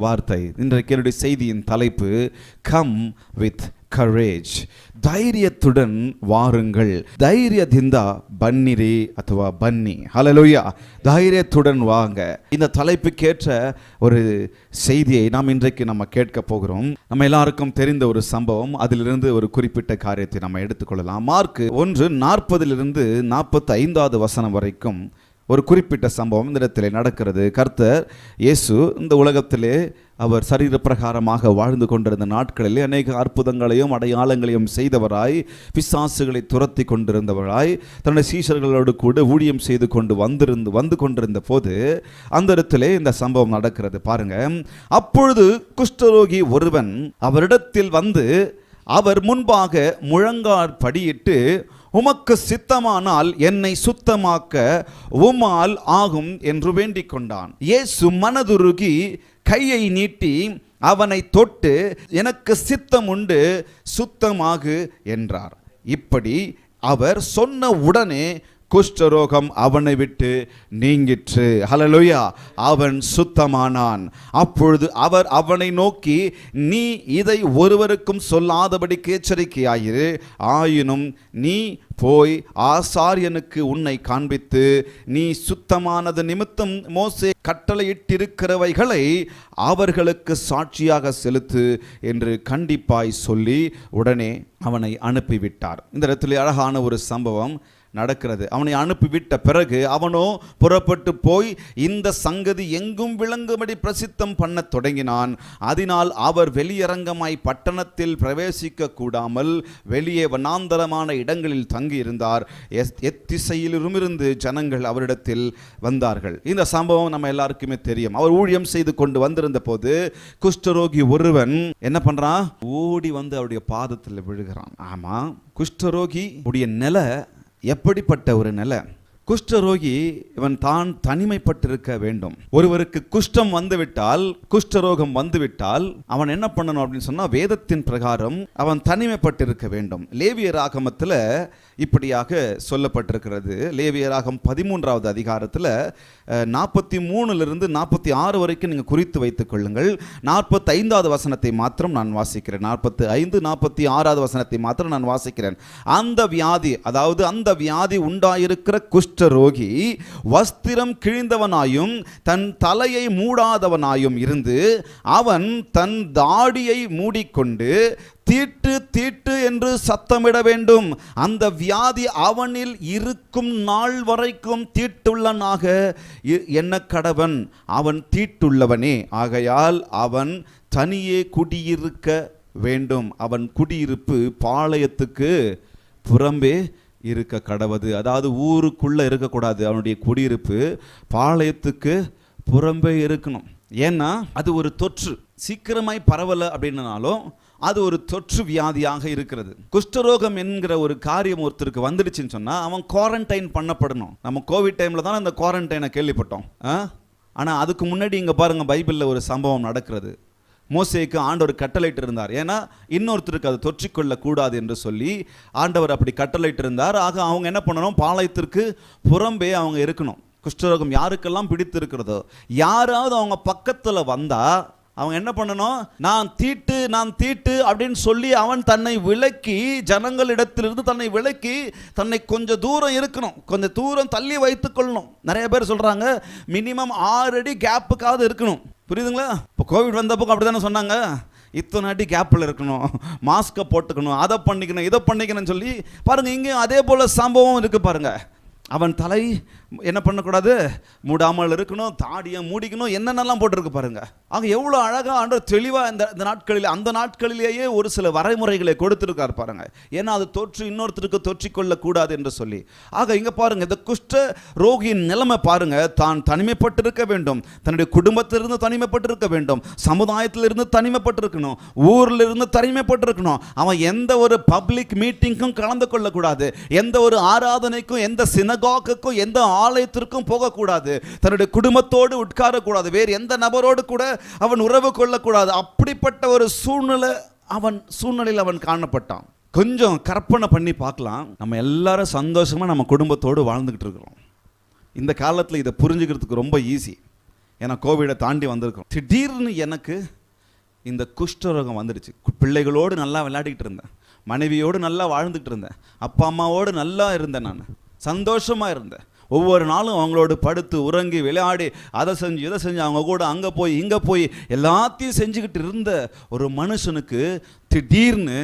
வார்த்தை. இன்றைக்கு என்னுடைய செய்தியின் தலைப்பு கம் வித் கரேஜ். ಧೈರ್ಯத்துடன் வாருங்கள். ಧೈರ್ಯದಿಂದ ಬನ್ನಿರಿ ಅಥವಾ ಬನ್ನಿ. ஹல்லேலூயா. தைரியத்துடன் வாங்க. இந்த தலைப்புக்கேற்ற ஒரு செய்தியை நாம் இன்றைக்கு கேட்க போகிறோம். நம்ம எல்லாருக்கும் தெரிந்த ஒரு சம்பவம். அதிலிருந்து ஒரு குறிப்பிட்ட காரியத்தை நம்ம எடுத்துக்கொள்ளலாம். மார்க் 1:40 45 வசனம் வரைக்கும் ஒரு குறிப்பிட்ட சம்பவம் இந்த இடத்திலே நடக்கிறது. கர்த்தர் இயேசு இந்த உலகத்திலே அவர் சரீர பிரகாரமாக வாழ்ந்து கொண்டிருந்த நாட்களிலே அநேக அற்புதங்களையும் அடையாளங்களையும் செய்தவராய், பிசாசுகளை துரத்தி கொண்டிருந்தவராய், தன்னுடைய சீஷர்களோடு கூட ஊழியம் செய்து கொண்டு வந்து கொண்டிருந்த போது அந்த இடத்திலே இந்த சம்பவம் நடக்கிறது. பாருங்க. அப்பொழுது குஷ்டரோகி ஒருவன் அவரிடத்தில் வந்து அவர் முன்பாக முழங்கால் படியிட்டு, உமக்கு சித்தமானால் என்னை சுத்தமாக்க உம்மால் ஆகும் என்று வேண்டிக் கொண்டான். இயேசு மனதுருகி கையை நீட்டி அவனை தொட்டு, எனக்கு சித்தம் உண்டு, சுத்தமாகு என்றார். இப்படி அவர் சொன்ன உடனே குஷ்டரோகம் அவனை விட்டு நீங்கிற்று. ஹல்லேலூயா. அவன் சுத்தமானான். அப்பொழுது அவர் அவனை நோக்கி, நீ இதை ஒருவருக்கும் சொல்லாதபடிக்கு எச்சரிக்கையாயிரு. ஆயினும் நீ போய் ஆசாரியனுக்கு உன்னை காண்பித்து, நீ சுத்தமானது நிமித்தம் மோசே கட்டளையிட்டிருக்கிறவைகளை அவர்களுக்கு சாட்சியாக செலுத்து என்று கண்டிப்பாய் சொல்லி உடனே அவனை அனுப்பிவிட்டார். இந்த இடத்துல அழகான ஒரு சம்பவம் நடக்கிறது. அவனை அனுப்பிவிட்ட பிறகு அவனோ புறப்பட்டு போய் இந்த சங்கதி எங்கும் விளங்கும்படி பிரசித்தம் பண்ண தொடங்கினான். அதனால் அவர் வெளியரங்கமாய் பட்டணத்தில் பிரவேசிக்க கூடாமல் வெளியே வனாந்தரமான இடங்களில் தங்கி இருந்தார். எத்திசையிலிருந்து ஜனங்கள் அவரிடத்தில் வந்தார்கள். இந்த சம்பவம் நம்ம எல்லாருக்குமே தெரியும். அவர் ஊழியம் செய்து கொண்டு வந்திருந்த போது குஷ்டரோகி ஒருவன் என்ன பண்றான்? ஓடி வந்து அவருடைய பாதத்தில் விழுகிறான். ஆமா, குஷ்டரோகி உடைய நிலை எப்படிப்பட்ட ஒரு நிலை? குஷ்டரோகி இவன் தான் தனிமைப்பட்டிருக்க வேண்டும். ஒருவருக்கு குஷ்டம் வந்துவிட்டால், குஷ்டரோகம் வந்துவிட்டால் அவன் என்ன பண்ணணும் அப்படின்னு சொன்னா, வேதத்தின் பிரகாரம் அவன் தனிமைப்பட்டிருக்க வேண்டும். லேவியராகமத்தில் இப்படியாக சொல்லப்பட்டிருக்கிறது. லேவியராகம் 13வது அதிகாரத்தில் 43 46 வரைக்கும் நீங்கள் குறித்து வைத்துக் கொள்ளுங்கள். 45வது வசனத்தை மாத்திரம் நான் வாசிக்கிறேன். 45 46வது வசனத்தை மாத்திரம் நான் வாசிக்கிறேன். அந்த வியாதி, அதாவது அந்த வியாதி உண்டாயிருக்கிற குஷ்டரோகி வஸ்திரம் கிழிந்தவனாயும் தன் தலையை மூடாதவனாயும் இருந்து அவன் தன் தாடியை மூடிக்கொண்டு தீட்டு தீட்டு என்று சத்தமிட வேண்டும். அந்த வியாதி அவனில் இருக்கும் நாள் வரைக்கும் தீட்டுள்ளனாக என்ன கடவன். அவன் தீட்டுள்ளவனே, ஆகையால் அவன் தனியே குடியிருக்க வேண்டும். அவன் குடியிருப்பு பாளையத்துக்கு புறம்பே இருக்க கடவது. அதாவது ஊருக்குள்ள இருக்கக்கூடாது. அவனுடைய குடியிருப்பு பாளையத்துக்கு புறம்பே இருக்கணும். ஏன்னா அது ஒரு தொற்று, சீக்கிரமாய் பரவலை அப்படின்னாலும் அது ஒரு தொற்று வியாதியாக இருக்கிறது. குஷ்டரோகம் என்கிற ஒரு காரியம் ஒருத்தருக்கு வந்துடுச்சுன்னு சொன்னா அவன் குவாரண்டைன் பண்ணப்படணும். நம்ம கோவிட் டைம்ல தான் இந்த குவாரண்டைனை கேள்விப்பட்டோம். ஆனா அதுக்கு முன்னாடி இங்க பாருங்க, பைபிள்ல ஒரு சம்பவம் நடக்கிறது. மோசேக்கு ஆண்டவர் கட்டளையிட்டு இருந்தார். ஏன்னா இன்னொருத்தருக்கு அது தொற்றிக்கொள்ள கூடாது என்று சொல்லி ஆண்டவர் அப்படி கட்டளையிட்டு இருந்தார். ஆக அவங்க என்ன பண்ணணும்? பாளையத்திற்கு புறம்பே அவங்க இருக்கணும். குஷ்டரோகம் யாருக்கெல்லாம் பிடித்து இருக்கிறதோ, யாராவது அவங்க பக்கத்துல வந்தா அவங்க என்ன பண்ணணும்? நான் தீட்டு அப்படின்னு சொல்லி அவன் தன்னை விலக்கி, ஜனங்களிடத்திலிருந்து தன்னை விலக்கி, தன்னை கொஞ்சம் தூரம் இருக்கணும், கொஞ்சம் தூரம் தள்ளி வைத்துக் கொள்ளணும். நிறைய பேர் சொல்றாங்க மினிமம் 6 அடி கேப்புக்காவது இருக்கணும். புரியுதுங்களா? இப்போ கோவிட் வந்தப்போ அப்படி தானே சொன்னாங்க, இத்தனை அடி கேப்பில் இருக்கணும், மாஸ்கை போட்டுக்கணும், அதை பண்ணிக்கணும், இதை பண்ணிக்கணும்னு சொல்லி பாருங்க. இங்கேயும் அதே போல சம்பவம் இருக்கு பாருங்க. அவன் தலை என்ன பண்ணக்கூடாது? மூடாமல் இருக்கணும், தாடியை மூடிக்கணும், என்னென்னலாம் போட்டிருக்கு பாருங்க. ஆக எவ்வளோ அழகாக ஆண்டவர் தெளிவாக இந்த நாட்களில், அந்த நாட்களிலேயே ஒரு சில வரைமுறைகளை கொடுத்துருக்கார் பாருங்க. ஏன்னா அது தொற்று இன்னொருத்தருக்கு தொற்றிக்கொள்ளக்கூடாது என்று சொல்லி. ஆக இங்கே பாருங்க, இந்த குஷ்ட ரோகியின் நிலைமை பாருங்க. தான் தனிமைப்பட்டிருக்க வேண்டும், தன்னுடைய குடும்பத்திலிருந்து தனிமைப்பட்டிருக்க வேண்டும், சமுதாயத்திலிருந்து தனிமைப்பட்டிருக்கணும், ஊரில் இருந்து தனிமைப்பட்டிருக்கணும். அவன் எந்த ஒரு பப்ளிக் மீட்டிங்கும் கலந்து கொள்ளக்கூடாது, எந்த ஒரு ஆராதனைக்கும், எந்த சினகாகுக்கும், எந்த ஆலயத்திற்கும் போகக்கூடாது, தன்னுடைய குடும்பத்தோடு உட்காரக்கூடாது, வேறு எந்த நபரோடு கூட அவன் உறவு கொள்ளக்கூடாது. அப்படிப்பட்ட ஒரு சூழ்நிலையில் அவன் காணப்பட்டான். கொஞ்சம் கற்பனை பண்ணி பார்க்கலாம். நம்ம எல்லாரும் சந்தோஷமா நம்ம குடும்பத்தோடு வாழ்ந்துகிட்டு இருக்கிறோம். இந்த காலத்தில் இதை புரிஞ்சுக்கிறதுக்கு ரொம்ப ஈஸி. ஏன்னா கோவிடை தாண்டி வந்திருக்கோம். திடீர்னு எனக்கு இந்த குஷ்டரோகம் வந்துடுச்சு. பிள்ளைகளோடு நல்லா விளையாடிக்கிட்டு இருந்தேன், மனைவியோடு நல்லா வாழ்ந்துட்டு இருந்தேன், அப்பா அம்மாவோடு நல்லா இருந்தேன், நான் சந்தோஷமாக இருந்தேன். ஒவ்வொரு நாளும் அவங்களோடு படுத்து உறங்கி விளையாடி அதை செஞ்சு இதை செஞ்சு அவங்க கூட அங்கே போய் இங்கே போய் எல்லாத்தையும் செஞ்சுக்கிட்டு இருந்த ஒரு மனுஷனுக்கு திடீர்னு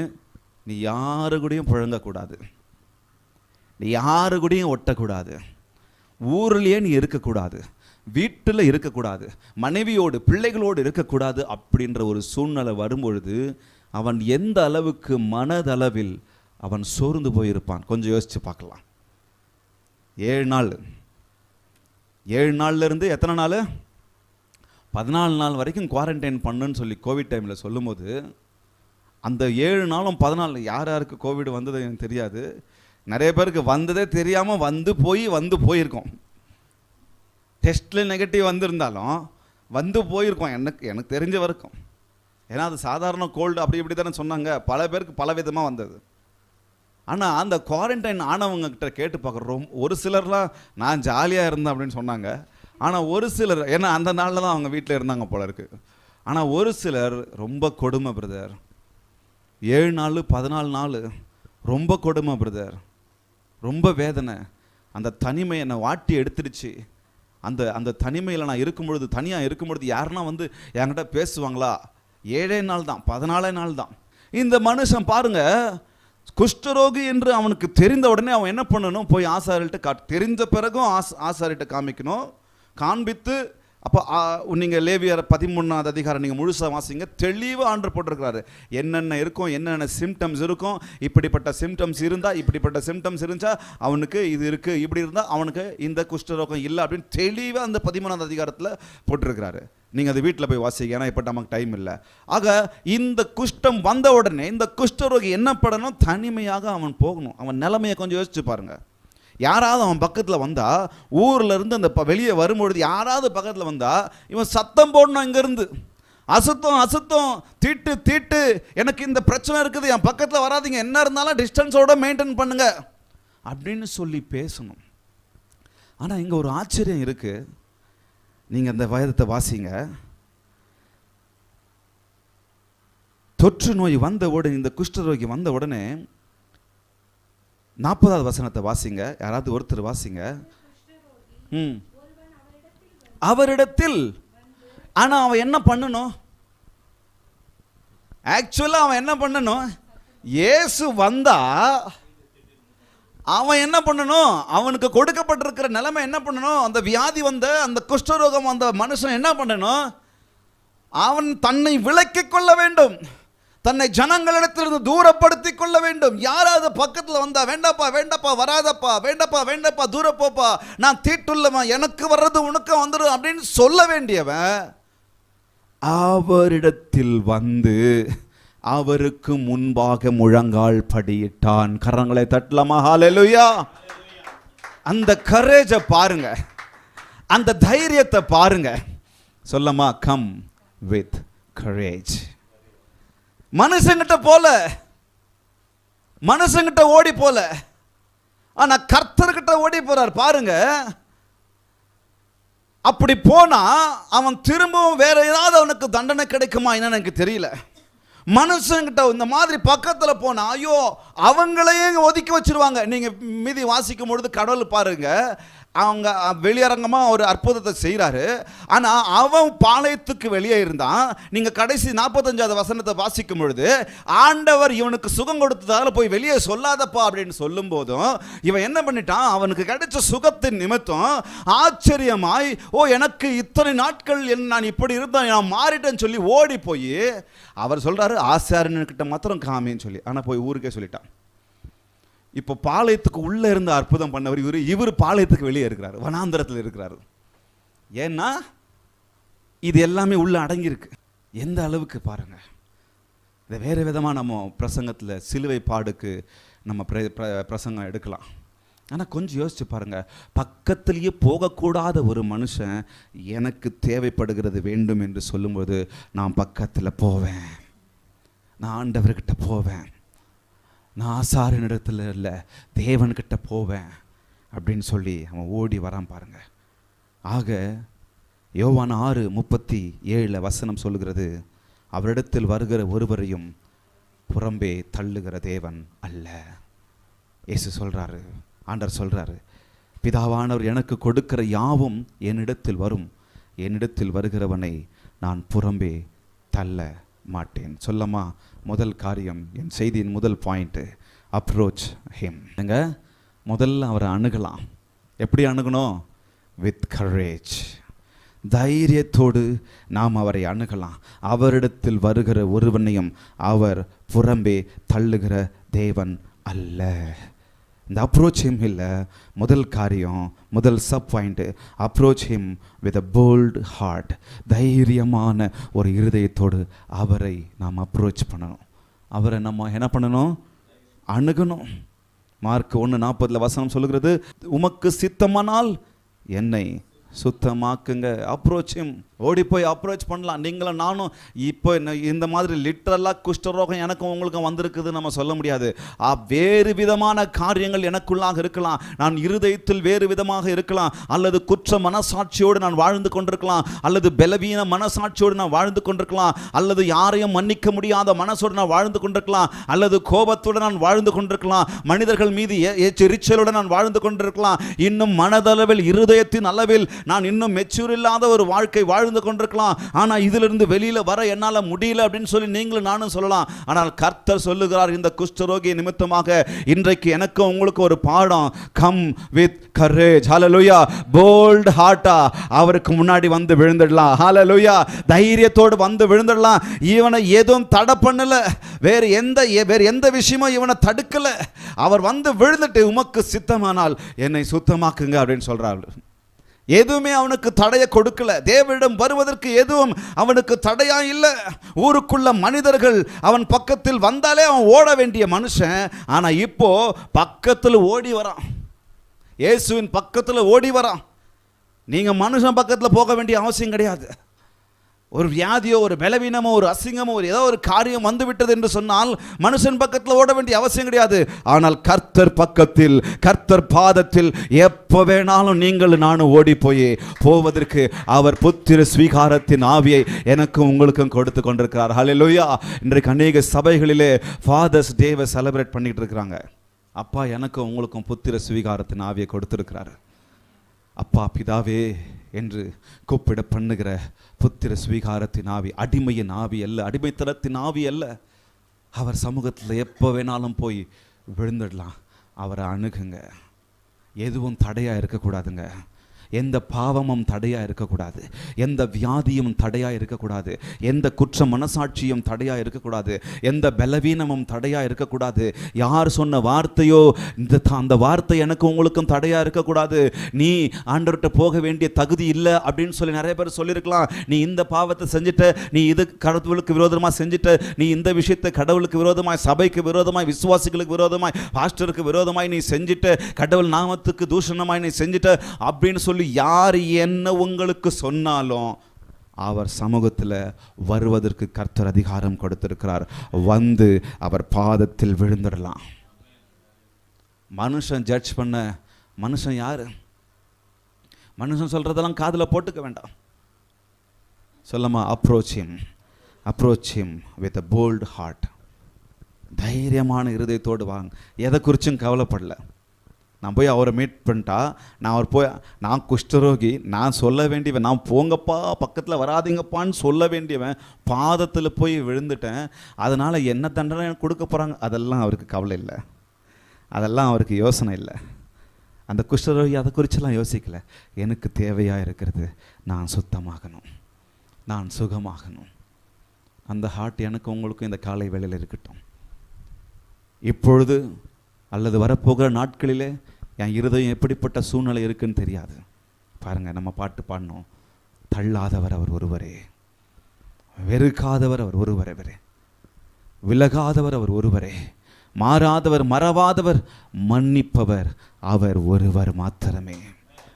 நீ யாரு கூடயும் புழங்கக்கூடாது, நீ யாரு கூடயும் ஒட்டக்கூடாது, ஊர்லேயே நீ இருக்கக்கூடாது, வீட்டில் இருக்கக்கூடாது, மனைவியோடு பிள்ளைகளோடு இருக்கக்கூடாது அப்படின்ற ஒரு சூழ்நிலை வரும்பொழுது அவன் எந்த அளவுக்கு மனதளவில் அவன் சோர்ந்து போயிருப்பான். கொஞ்சம் யோசித்து பார்க்கலாம். 7 நாள்லேருந்து எத்தனை நாள், 14 நாள் வரைக்கும் குவாரண்டைன் பண்ணுன்னு சொல்லி கோவிட் டைமில் சொல்லும்போது, அந்த 7 நாளும் 14 யார் யாருக்கு கோவிட் வந்தது எனக்கு தெரியாது. நிறைய பேருக்கு வந்ததே தெரியாமல் வந்து போயிருக்கோம். டெஸ்ட்டில் நெகட்டிவ் வந்திருந்தாலும் வந்து போயிருக்கோம் எனக்கு தெரிஞ்ச வரைக்கும். ஏன்னா அது சாதாரண கோல்டு அப்படி இப்படி தானே சொன்னாங்க. பல பேருக்கு பல விதமாக வந்தது. ஆனால் அந்த குவாரண்டைன் ஆனவங்ககிட்ட கேட்டு பார்க்குறோம், ஒரு சிலர்லாம் நான் ஜாலியாக இருந்தேன் அப்படின்னு சொன்னாங்க. ஆனால் ஒரு சிலர், ஏன்னா அந்த நாளில் தான் அவங்க வீட்டில் இருந்தாங்க போல இருக்குது. ஆனால் ஒரு சிலர் ரொம்ப கொடுமை பிரதர், 7 நாள் 14 நாள் ரொம்ப கொடுமை பிரதர், ரொம்ப வேதனை. அந்த தனிமை என்னை வாட்டி எடுத்துடுச்சு. அந்த தனிமையில் நான் இருக்கும்பொழுது, தனியாக இருக்கும்பொழுது யாருன்னா வந்து என்கிட்ட பேசுவாங்களா? 7 நாள் தான், 14 நாள் தான். இந்த மனுஷன் பாருங்க, குஷ்டரோகி என்று அவனுக்கு தெரிந்த உடனே அவன் என்ன பண்ணணும், போய் ஆசாரிகிட்ட தெரிந்த பிறகும் ஆசாரிகிட்ட காமிக்கணும், காண்பித்து. அப்போ நீங்கள் லேவியர் 13ஆவது அதிகாரம் நீங்கள் முழுசாக வாசிங்க, தெளிவாக ஆண்டர் போட்டிருக்கிறாரு என்னென்ன இருக்கும், என்னென்ன சிம்டம்ஸ் இருக்கும். இப்படிப்பட்ட சிம்டம்ஸ் இருந்தால், இப்படிப்பட்ட சிம்டம்ஸ் இருந்தால் அவனுக்கு இது இருக்குது, இப்படி இருந்தால் அவனுக்கு இந்த குஷ்டரோகம் இல்லை அப்படின்னு தெளிவாக அந்த 13ஆவது அதிகாரத்தில் போட்டிருக்கிறாரு. நீங்கள் அது வீட்டில் போய் வாசிங்க, ஏன்னா இப்போ நமக்கு டைம் இல்லை. ஆக இந்த குஷ்டம் வந்த உடனே இந்த குஷ்டரோகி என்ன பண்ணணும், தனிமையாக அவன் போகணும். அவன் நிலைமையை கொஞ்சம் யோசிச்சு பாருங்கள். யாராவது அவன் பக்கத்தில் வந்தால், ஊரில் இருந்து அந்த வெளியே வரும்பொழுது யாராவது பக்கத்தில் வந்தால் இவன் சத்தம் போடணும். இங்கேருந்து அசுத்தம் தீட்டு எனக்கு இந்த பிரச்சனை இருக்குது, என் பக்கத்தில் வராதிங்க, என்ன இருந்தாலும் டிஸ்டன்ஸோட மெயின்டைன் பண்ணுங்க அப்படின்னு சொல்லி பேசணும். ஆனால் இங்கே ஒரு ஆச்சரியம் இருக்குது. நீங்கள் அந்த வேதத்தை வாசிங்க. தொற்று நோய் வந்த உடனே, இந்த குஷ்டரோகி வந்த உடனே 40வது வசனத்தை வாசிங்க, யாராவது ஒருத்தர் வாசிங்க. அவரிடத்தில், ஆனால் அவன் என்ன பண்ணணும், ஆக்சுவலாக அவன் என்ன பண்ணணும், இயேசு வந்தா அவன் என்ன பண்ணணும், அவனுக்கு கொடுக்கப்பட்டிருக்கிற நிலைமை என்ன பண்ணணும், அந்த வியாதி வந்த அந்த குஷ்டரோகம் அந்த மனுஷன் என்ன பண்ணணும், அவன் தன்னை விலக்கிக் கொள்ள வேண்டும், தன்னை ஜனங்களிடத்திலிருந்து தூரப்படுத்தி கொள்ள வேண்டும். யாராவது பக்கத்தில் வந்தா வேண்டாப்பா வராதப்பா தூர போப்பா, நான் தீட்டுள்ளவன், எனக்கு வர்றது உனக்கு வந்துடும் அப்படின்னு சொல்ல வேண்டியவன் அவரிடத்தில் வந்து அவருக்கு முன்பாக முழங்கால் படியிட்டான். கரங்களை தட்டலாமா? ஹல்லேலூயா. அந்த கரேஜை பாருங்க, அந்த தைரியத்தை பாருங்க. சொல்லமா, கம் வித் கரேஜ். மனுஷங்கிட்ட ஓடி போல, ஆனா கர்த்தர்கிட்ட ஓடி போறார் பாருங்க. அப்படி போனா அவன் திரும்பவும் வேற ஏதாவது அவனுக்கு தண்டனை கிடைக்குமா என்னன்னு எனக்கு தெரியல. மனுஷங்கிட்ட இந்த மாதிரி பக்கத்துல போனா ஐயோ அவங்களையே ஒதுக்கி வச்சிருவாங்க. நீங்க மீதி வாசிக்கும் பொழுது கடவுள் பாருங்க, அவங்க வெளியரங்கமாக ஒரு அற்புதத்தை செய்கிறாரு. ஆனால் அவன் பாளையத்துக்கு வெளியே இருந்தான். நீங்கள் கடைசி 45வது வசனத்தை வாசிக்கும் பொழுது ஆண்டவர் இவனுக்கு சுகம் கொடுத்ததால போய் வெளியே சொல்லாதப்பா அப்படின்னு சொல்லும் போதும் இவன் என்ன பண்ணிட்டான், அவனுக்கு கிடைச்ச சுகத்தின் நிமித்தம் ஆச்சரியமாய், ஓ எனக்கு இத்தனை நாட்கள் நான் இப்படி இருந்தேன், நான் மாறிட்டேன்னு சொல்லி ஓடி போய் அவர் சொல்கிறாரு ஆசாரியன்கிட்ட மாத்திரம் காமின்னு சொல்லி. ஆனால் போய் ஊருக்கே சொல்லிட்டான். இப்போ பாளையத்துக்கு உள்ளே இருந்து அற்புதம் பண்ணவர் இவர் பாளையத்துக்கு வெளியே இருக்கிறார், வனாந்தரத்தில் இருக்கிறார். ஏன்னா இது எல்லாமே உள்ள அடங்கியிருக்கு. எந்த அளவுக்கு பாருங்க. இதை வேறு விதமாக நம்ம பிரசங்கத்தில் சிலுவை பாடுக்கு நம்ம பிரசங்கம் எடுக்கலாம். ஆனால் கொஞ்சம் யோசிச்சு பாருங்க, பக்கத்திலேயே போகக்கூடாத ஒரு மனுஷன் எனக்கு தேவைப்படுகிறது வேண்டும் என்று சொல்லும்போது நான் பக்கத்தில் போவேன், நான் ஆண்டவர்கிட்ட போவேன், நான் ஆசாரியனிடத்தில் இல்லை தேவன்கிட்ட போவேன் அப்படின்னு சொல்லி அவன் ஓடி வரான் பாருங்க. ஆக யோவான் 6:37 வசனம் சொல்லுகிறது, அவரிடத்தில் வருகிற ஒருவரையும் புறம்பே தள்ளுகிற தேவன் அல்ல. இயேசு சொல்றாரு, ஆண்டவர் சொல்றாரு, பிதாவானவர் எனக்கு கொடுக்கிற யாவும் என்னிடத்தில் வரும், என்னிடத்தில் வருகிறவனை நான் புறம்பே தள்ள மாட்டேன். சொல்லமா, முதல் காரியம், என் செய்தியின் முதல் பாயிண்ட், அப்ரோச் ஹிம். முதல்ல அவரை அணுகலாம். எப்படி அணுகணும்? With courage. தைரியத்தோடு நாம் அவரை அணுகலாம். அவரிடத்தில் வருகிற ஒருவனையும் அவர் புறம்பே தள்ளுகிற தேவன் அல்ல. இந்த அப்ரோச் ஹிம் இல்லை, முதல் காரியம், முதல் sub point, approach him with a bold heart. தைரியமான ஒரு இருதயத்தோடு அவரை நாம் அப்ரோச் பண்ணணும். அவரை நம்ம என்ன பண்ணணும்? அணுகணும். மார்க் 1:40 வசனம் சொல்லுகிறது, உமக்கு சித்தமானால் என்னை சுத்தமாக்குங்க. அப்ரோச்சும் ஓடி போய் அப்ரோச் பண்ணலாம். நீங்களும் நானும் இப்போ இந்த மாதிரி லிட்டரலாக குஷ்டரோகம் எனக்கும் உங்களுக்கும் வந்திருக்குது நம்ம சொல்ல முடியாது. வேறு விதமான காரியங்கள் எனக்குள்ளாக இருக்கலாம். நான் இருதயத்தில் வேறு விதமாக இருக்கலாம், அல்லது குற்ற மனசாட்சியோடு நான் வாழ்ந்து கொண்டிருக்கலாம், அல்லது பலவீன மனசாட்சியோடு நான் வாழ்ந்து கொண்டிருக்கலாம், அல்லது யாரையும் மன்னிக்க முடியாத மனசோடு நான் வாழ்ந்து கொண்டிருக்கலாம், அல்லது கோபத்தோடு நான் வாழ்ந்து கொண்டிருக்கலாம், மனிதர்கள் மீது எரிச்சலோடு நான் வாழ்ந்து கொண்டிருக்கலாம், இன்னும் மனதளவில் இருதயத்தின் அளவில் நான் இன்னும் மெச்சூர் இல்லாத ஒரு வாழ்க்கை வாழ்ந்து கொண்டிருக்கலாம். ஆனால் இதிலிருந்து வெளியில் வர என்னால் முடியல அப்படின்னு சொல்லி நீங்களும் நானும் சொல்லலாம். ஆனால் கர்த்தர் சொல்லுகிறார், இந்த குஷ்டரோகி நிமித்தமாக இன்றைக்கு எனக்கு உங்களுக்கு ஒரு பாடம். Come with courage. Hallelujah. Bold ஹார்ட்டா அவருக்கு முன்னாடி வந்து விழுந்துடலாம். ஹல்லேலூயா. தைரியத்தோடு வந்து விழுந்துடலாம். இவனை எதுவும் தடை பண்ணல, வேறு எந்த விஷயமும் இவனை தடுக்கல. அவர் வந்து விழுந்துட்டு, உமக்கு சித்தமானால் என்னை சுத்தமாக்குங்க அப்படின்னு சொல்றாரு. எதுவுமே அவனுக்கு தடையை கொடுக்கல. தேவனிடம் வருவதற்கு எதுவும் அவனுக்கு தடையா இல்லை. ஊருக்குள்ள மனிதர்கள் அவன் பக்கத்தில் வந்தாலே அவன் ஓட வேண்டிய மனுஷன், ஆனா இப்போ பக்கத்தில் ஓடி வரான். இயேசுவின் பக்கத்தில் ஓடி வரான். நீங்க மனுஷன் பக்கத்தில் போக வேண்டிய அவசியம் கிடையாது. ஒரு வியாதியோ, ஒரு பலவீனமோ, ஒரு அசிங்கமோ, ஒரு ஏதோ ஒரு காரியம் வந்து விட்டது என்று சொன்னால் மனுஷன் பக்கத்தில் ஓட வேண்டிய அவசியம் கிடையாது. ஆனால் கர்த்தர் பக்கத்தில், கர்த்தர் பாதத்தில் எப்போ வேணாலும் நீங்கள் நானும் ஓடி போவதற்கு அவர் புத்திர ஸ்வீகாரத்தின் ஆவியை எனக்கும் உங்களுக்கும் கொடுத்து கொண்டிருக்கிறார். ஹல்லேலூயா. இன்றைக்கு அநேக சபைகளிலே ஃபாதர்ஸ் டேவை செலிப்ரேட் பண்ணிட்டு இருக்கிறாங்க. அப்பா எனக்கும் உங்களுக்கும் புத்திர ஸ்வீகாரத்தின் ஆவியை கொடுத்திருக்கிறார். அப்பா பிதாவே என்று கூப்பிட பண்ணுகிற புத்திர ஸ்வீகாரத்தின் ஆவி, அடிமையின் ஆவி அல்ல, அடிமைத்தனத்தின் ஆவி அல்ல. அவர் சமூகத்தில் எப்போ வேணாலும் போய் விழுந்துடலாம். அவரை அணுகுங்க. எதுவும் தடையாக இருக்கக்கூடாதுங்க. எந்த பாவமும் தடையாக இருக்கக்கூடாது, எந்த வியாதியும் தடையாக இருக்கக்கூடாது, எந்த குற்ற மனசாட்சியும் தடையாக இருக்கக்கூடாது, எந்த பலவீனமும் தடையாக இருக்கக்கூடாது. யார் சொன்ன வார்த்தையோ அந்த வார்த்தை எனக்கு உங்களுக்கும் தடையாக இருக்கக்கூடாது. நீ ஆண்டவர்கிட்ட போக வேண்டிய தகுதி இல்லை அப்படின்னு சொல்லி நிறைய பேர் சொல்லியிருக்கலாம். நீ இந்த பாவத்தை செஞ்சுட்ட, நீ இது கடவுளுக்கு விரோதமாக செஞ்சுட்ட, நீ இந்த விஷயத்தை கடவுளுக்கு விரோதமாய், சபைக்கு விரோதமாய், விசுவாசிகளுக்கு விரோதமாய், பாஸ்டருக்கு விரோதமாய் நீ செஞ்சுட்ட, கடவுள் நாமத்துக்கு தூஷணமாய் நீ செஞ்சுட்ட அப்படின்னு சொல்லி யார் என்ன உங்களுக்கு சொன்னாலும் அவர் சமூகத்தில் வருவதற்கு கர்த்தர் அதிகாரம் கொடுத்திருக்கிறார். வந்து அவர் பாதத்தில் விழுந்துடலாம். மனுஷன் ஜட்ஜ் பண்ண மனுஷன் யாரு? மனுஷன் சொல்றதெல்லாம் காதில் போட்டுக்க வேண்டாம். சொல்லமா, approach him with a bold heart. தைரியமான இருதயத்தோடு வாங்க. எதை குறிச்சும் கவலைப்படல. நான் போய் அவரை மீட் பண்ணிட்டா, நான் குஷ்டரோகி, நான் சொல்ல வேண்டியவன், நான் போங்கப்பா பக்கத்தில் வராதிங்கப்பான்னு சொல்ல வேண்டியவன், பாதத்தில் போய் விழுந்துட்டேன், அதனால் என்ன தண்டனை கொடுக்க போகிறாங்க அதெல்லாம் அவருக்கு கவலை இல்லை, அதெல்லாம் அவருக்கு யோசனை இல்லை. அந்த குஷ்டரோகி அதை குறிச்செல்லாம் யோசிக்கலை. எனக்கு தேவையாக இருக்கிறது நான் சுத்தமாகணும், நான் சுகமாகணும். அந்த ஹார்ட் எனக்கு உங்களுக்கும் இந்த காலை வேளையில் இருக்கட்டும். இப்பொழுது அல்லது வரப்போகிற நாட்களிலே என் இருதயம் எப்படிப்பட்ட சூழ்நிலை இருக்குன்னு தெரியாது. பாருங்கள், நம்ம பாட்டு பாடணும். தள்ளாதவர் அவர் ஒருவரே, வெறுக்காதவர் அவர் ஒருவரே, விலகாதவர் அவர் ஒருவரே, மாறாதவர், மறவாதவர், மன்னிப்பவர் அவர் ஒருவர் மாத்திரமே.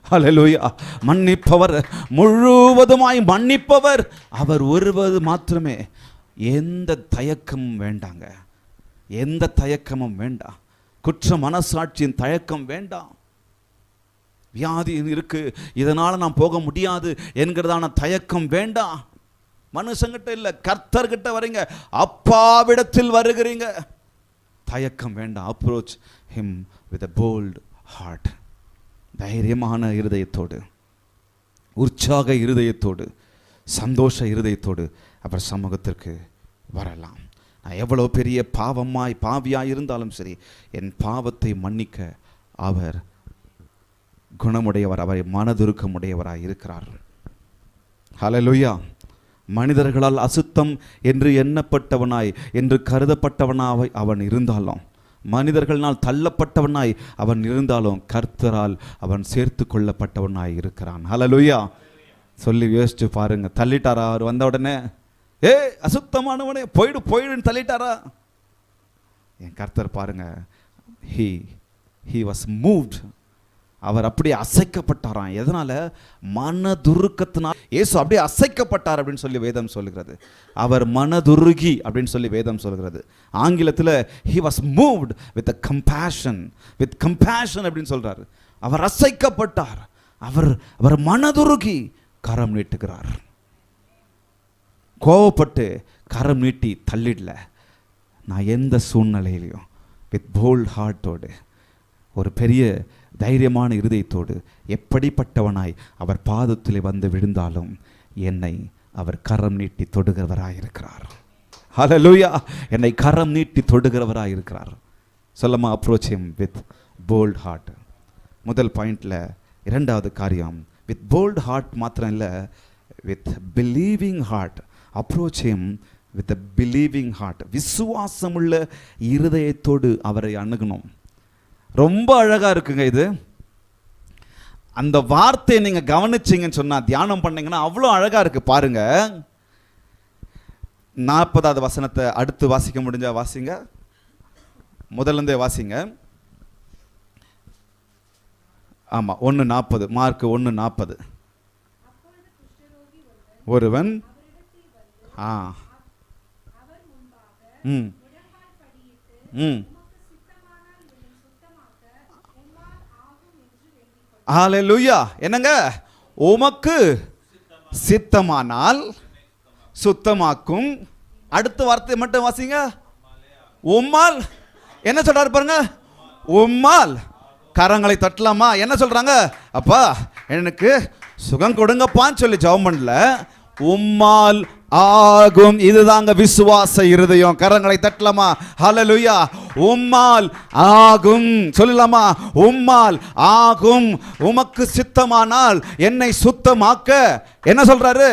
ஹல்லேலூயா. மன்னிப்பவர், முழுவதுமாய் மன்னிப்பவர் அவர் ஒருவர் மாத்திரமே. எந்த தயக்கமும் வேண்டாங்க, எந்த தயக்கமும் வேண்டாம். குற்ற மனசாட்சியின் தயக்கம் வேண்டாம். வியாதி இருக்கு, இதனால் நான் போக முடியாது என்கிறதான தயக்கம் வேண்டாம். மனுஷங்கிட்ட இல்லை, கர்த்தர்கிட்ட வரீங்க, அப்பாவிடத்தில் வருகிறீங்க, தயக்கம் வேண்டாம். Approach him with a bold heart. தைரியமான இருதயத்தோடு, உற்சாக இருதயத்தோடு, சந்தோஷ இருதயத்தோடு அவர் சமூகத்திற்கு வரலாம். நான் எவ்வளோ பெரிய பாவியாய் இருந்தாலும் சரி, என் பாவத்தை மன்னிக்க அவர் குணமுடையவர், அவரை மனதுருக்கமுடையவராய் இருக்கிறார். ஹல்லேலூயா. மனிதர்களால் அசுத்தம் என்று எண்ணப்பட்டவனாய் என்று கருதப்பட்டவனாய் அவன் இருந்தாலும், மனிதர்களால் தள்ளப்பட்டவனாய் அவன் இருந்தாலும், கர்த்தரால் அவன் சேர்த்து கொள்ளப்பட்டவனாய் இருக்கிறான். ஹல்லேலூயா. சொல்லி யோசிச்சு பாருங்க. தள்ளிட்டாரா அவர் வந்த உடனே? அசுத்தமானவனே போயிடுன்னு தள்ளிட்டாரா? என் கர்த்தர் பாருங்க, he was moved. அவர் அப்படியே அசைக்கப்பட்டாராம். எதனால? மனதுருக்கத்தினால். இயேசு அப்படியே அசைக்கப்பட்டார் அப்படின்னு சொல்லி வேதம் சொல்லுகிறது. அவர் மனதுருகி அப்படின்னு சொல்லி வேதம் சொல்லுகிறது. ஆங்கிலத்தில் he was moved with a compassion, with compassion அப்படின்னு சொல்றாரு. அவர் அசைக்கப்பட்டார். அவர் மனதுருகி கரம் நீட்டுகிறார். கோவப்பட்டு கரம் நீட்டி தள்ளிடல. நான் எந்த சூழ்நிலையிலையும் வித் போல்ட் ஹார்ட்டோடு, ஒரு பெரிய தைரியமான இருதயத்தோடு, எப்படிப்பட்டவனாய் அவர் பாதத்தில் வந்து விழுந்தாலும் என்னை அவர் கரம் நீட்டி தொடுகிறவராயிருக்கிறார். ஹல்லேலூயா. என்னை கரம் நீட்டி தொடுகிறவராயிருக்கிறார். சொல்லமா, approach him with bold heart. முதல் பாயிண்டில் இரண்டாவது காரியம், வித் போல்ட் ஹார்ட் மாத்திரம் இல்லை, with believing heart. Approach him with a believing heart. விசுவாசமுள்ள இருதயத்தோடு அவரை அணுகணும். ரொம்ப அழகாக இருக்குங்க இது. அந்த வார்த்தையை நீங்கள் கவனிச்சிங்கன்னு சொன்னால், தியானம் பண்ணீங்கன்னா அவ்வளோ அழகாக இருக்குது. பாருங்க, 40வது வசனத்தை அடுத்து வாசிக்க முடிஞ்சா வாசிங்க. முதல்லேருந்தே வாசிங்க. ஆமாம், 1:40, மார்க் 1:40. ஒருவன் ஹல்லேலூயா. என்னங்க? உமக்கு சித்தமானால் சுத்தமாக்கும். அடுத்த வார்த்தை மட்டும் வாசிங்க. உம்மால். என்ன சொல்றாரு பாருங்க? உம்மால். கரங்களை தட்டலாமா? என்ன சொல்றாங்க? அப்பா எனக்கு சுகம் கொடுங்கப்பான்னு சொல்லி ஜெபம் பண்ணல, உம்மால் ஆகும். இதுதாங்க விசுவாச இருதயம். கரங்களை தட்டலாமா? ஹல்லேலூயா. உம்மால் ஆகும் சொல்லலாமா? உம்மால் ஆகும். உமக்கு சித்தமானால் என்னை சுத்தமாக்க. என்ன சொல்றாரு?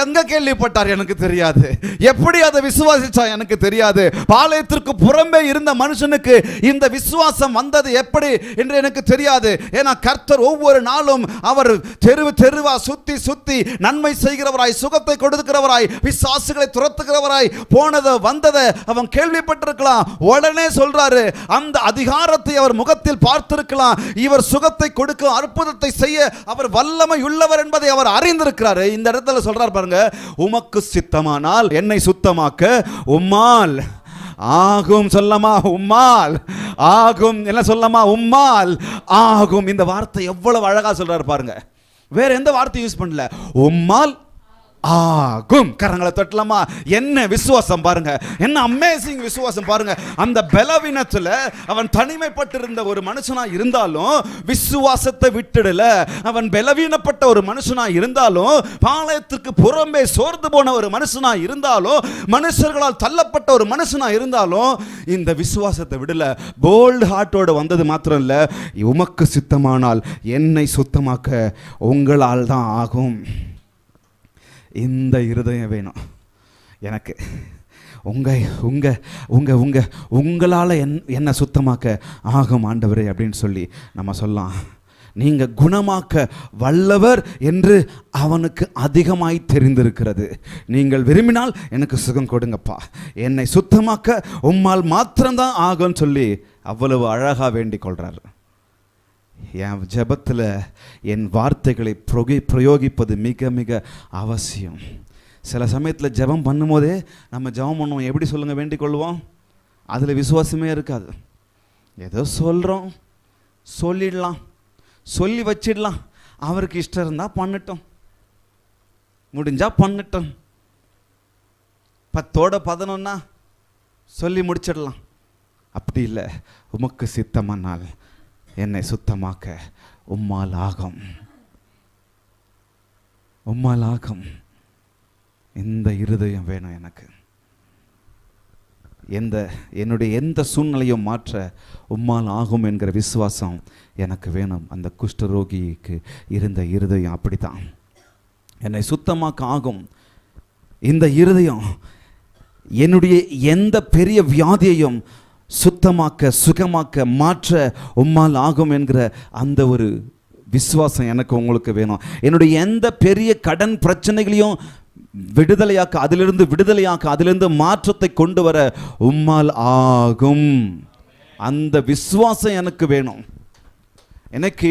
எங்க கேள்விப்பட்டார் எனக்கு தெரியாது, எப்படி அதை விசுவாசிச்சா எனக்கு தெரியாது. பாளையத்திற்கு புறம்பே இருந்த மனுஷனுக்கு இந்த விசுவாசம் வந்தது எப்படி என்று எனக்கு தெரியாது. ஏன்னா கர்த்தர் ஒவ்வொரு நாளும் அவர் தெருவா சுத்தி சுத்தி நன்மை செய்கிறவராய், சுகத்தை கொடுக்கிறவராய், பிசாசுகளை துரத்துகிறவராய், போனதை வந்ததை அவன் கேள்விப்பட்டிருக்கலாம். உடனே சொல்றாரு, அந்த அதிகாரத்தை அவர் முகத்தில் பார்த்திருக்கலாம். இவர் சுகத்தை கொடுக்க, அற்புதத்தை செய்ய அவர் வல்லமை உள்ளவர் என்பதை அவர் அறிந்திருக்கிறார். இந்த இடத்துல சொல்றார் பாருங்க, உமக்கு சித்தமானால் என்னை சுத்தமாக்க உம்மால் ஆகும். சொல்லமா? உம்மால் ஆகும். என்ன சொல்லமா? உம்மால் ஆகும். இந்த வார்த்தை எவ்வளவு அழகா சொல்றாரு பாருங்க. வேற எந்த வார்த்தை யூஸ் பண்ணல. உம்மால் ஆகும். கரங்களை தட்டலாமா? என்ன விசுவாசம் பாருங்க, என்ன அமேசிங் விசுவாசம் பாருங்க. அந்த பலவீனத்துல அவன் தனிமைப்பட்டிருந்த ஒரு மனுஷனா இருந்தாலும் விசுவாசத்தை விட்டுடல. அவன் பலவீனப்பட்ட ஒரு மனுஷனா இருந்தாலும், பாளையத்திற்கு புறம்பே சோர்ந்து போன ஒரு மனுஷனா இருந்தாலும், மனுஷர்களால் தள்ளப்பட்ட ஒரு மனுஷனா இருந்தாலும் இந்த விசுவாசத்தை விடல. போல்ட் ஹார்ட்டோடு வந்தது மாத்திரம் இல்ல, உமக்கு சித்தமானால் என்னை சுத்தமாக்க உங்களால் தான் ஆகும். இந்த இருதயம் வேணும் எனக்கு. உங்களால் என்ன சுத்தமாக்க ஆகும் ஆண்டவரே அப்படின்னு சொல்லி நம்ம சொல்லலாம். நீங்கள் குணமாக்க வல்லவர் என்று அவனுக்கு அதிகமாய் தெரிந்திருக்கிறது. நீங்கள் விரும்பினால் எனக்கு சுகம் கொடுங்கப்பா, என்னை சுத்தமாக்க உம்மால் மாத்திரம்தான் ஆகும்னு சொல்லி அவ்வளவு அழகாக வேண்டிக் கொள்கிறார். என் ஜெபத்தில் என் வார்த்தைகளை பிரயோகிப்பது மிக மிக அவசியம். சில சமயத்தில் ஜெபம் பண்ணும்போதே நம்ம ஜெபம் பண்ணுவோம், எப்படி சொல்லுங்கள் வேண்டிக் கொள்வோம், அதில் விசுவாசமே இருக்காது. ஏதோ சொல்கிறோம், சொல்லிடலாம், சொல்லி வச்சிடலாம். அவருக்கு இஷ்டம் இருந்தால் பண்ணட்டும், முடிஞ்சா பண்ணட்டும். 10ஓட 11 சொல்லி முடிச்சிடலாம். அப்படி இல்லை, உமக்கு சித்தமானால் என்னை சுத்தமாக்க உம்மால் ஆகும், உம்மால் ஆகும். இந்த இருதயம் வேணும் எனக்கு. என்னுடைய எந்த சூழ்நிலையும் மாற்ற உம்மால் ஆகும் என்கிற விசுவாசம் எனக்கு வேணும். அந்த குஷ்டரோகிக்கு இருந்த இருதயம் அப்படித்தான். என்னை சுத்தமாக்க ஆகும். இந்த இருதயம் என்னுடைய எந்த பெரிய வியாதியையும் சுத்தமாக்க, சுகமாக்க, மாற்ற உம்மால் ஆகும் என்கிற அந்த ஒரு விசுவாசம் எனக்கு உங்களுக்கு வேணும். என்னுடைய எந்த பெரிய கடன் பிரச்சனைகளையும் விடுதலையாக்க, அதிலிருந்து விடுதலையாக்க, அதிலிருந்து மாற்றத்தை கொண்டு வர உம்மால் ஆகும். அந்த விசுவாசம் எனக்கு வேணும். எனக்கு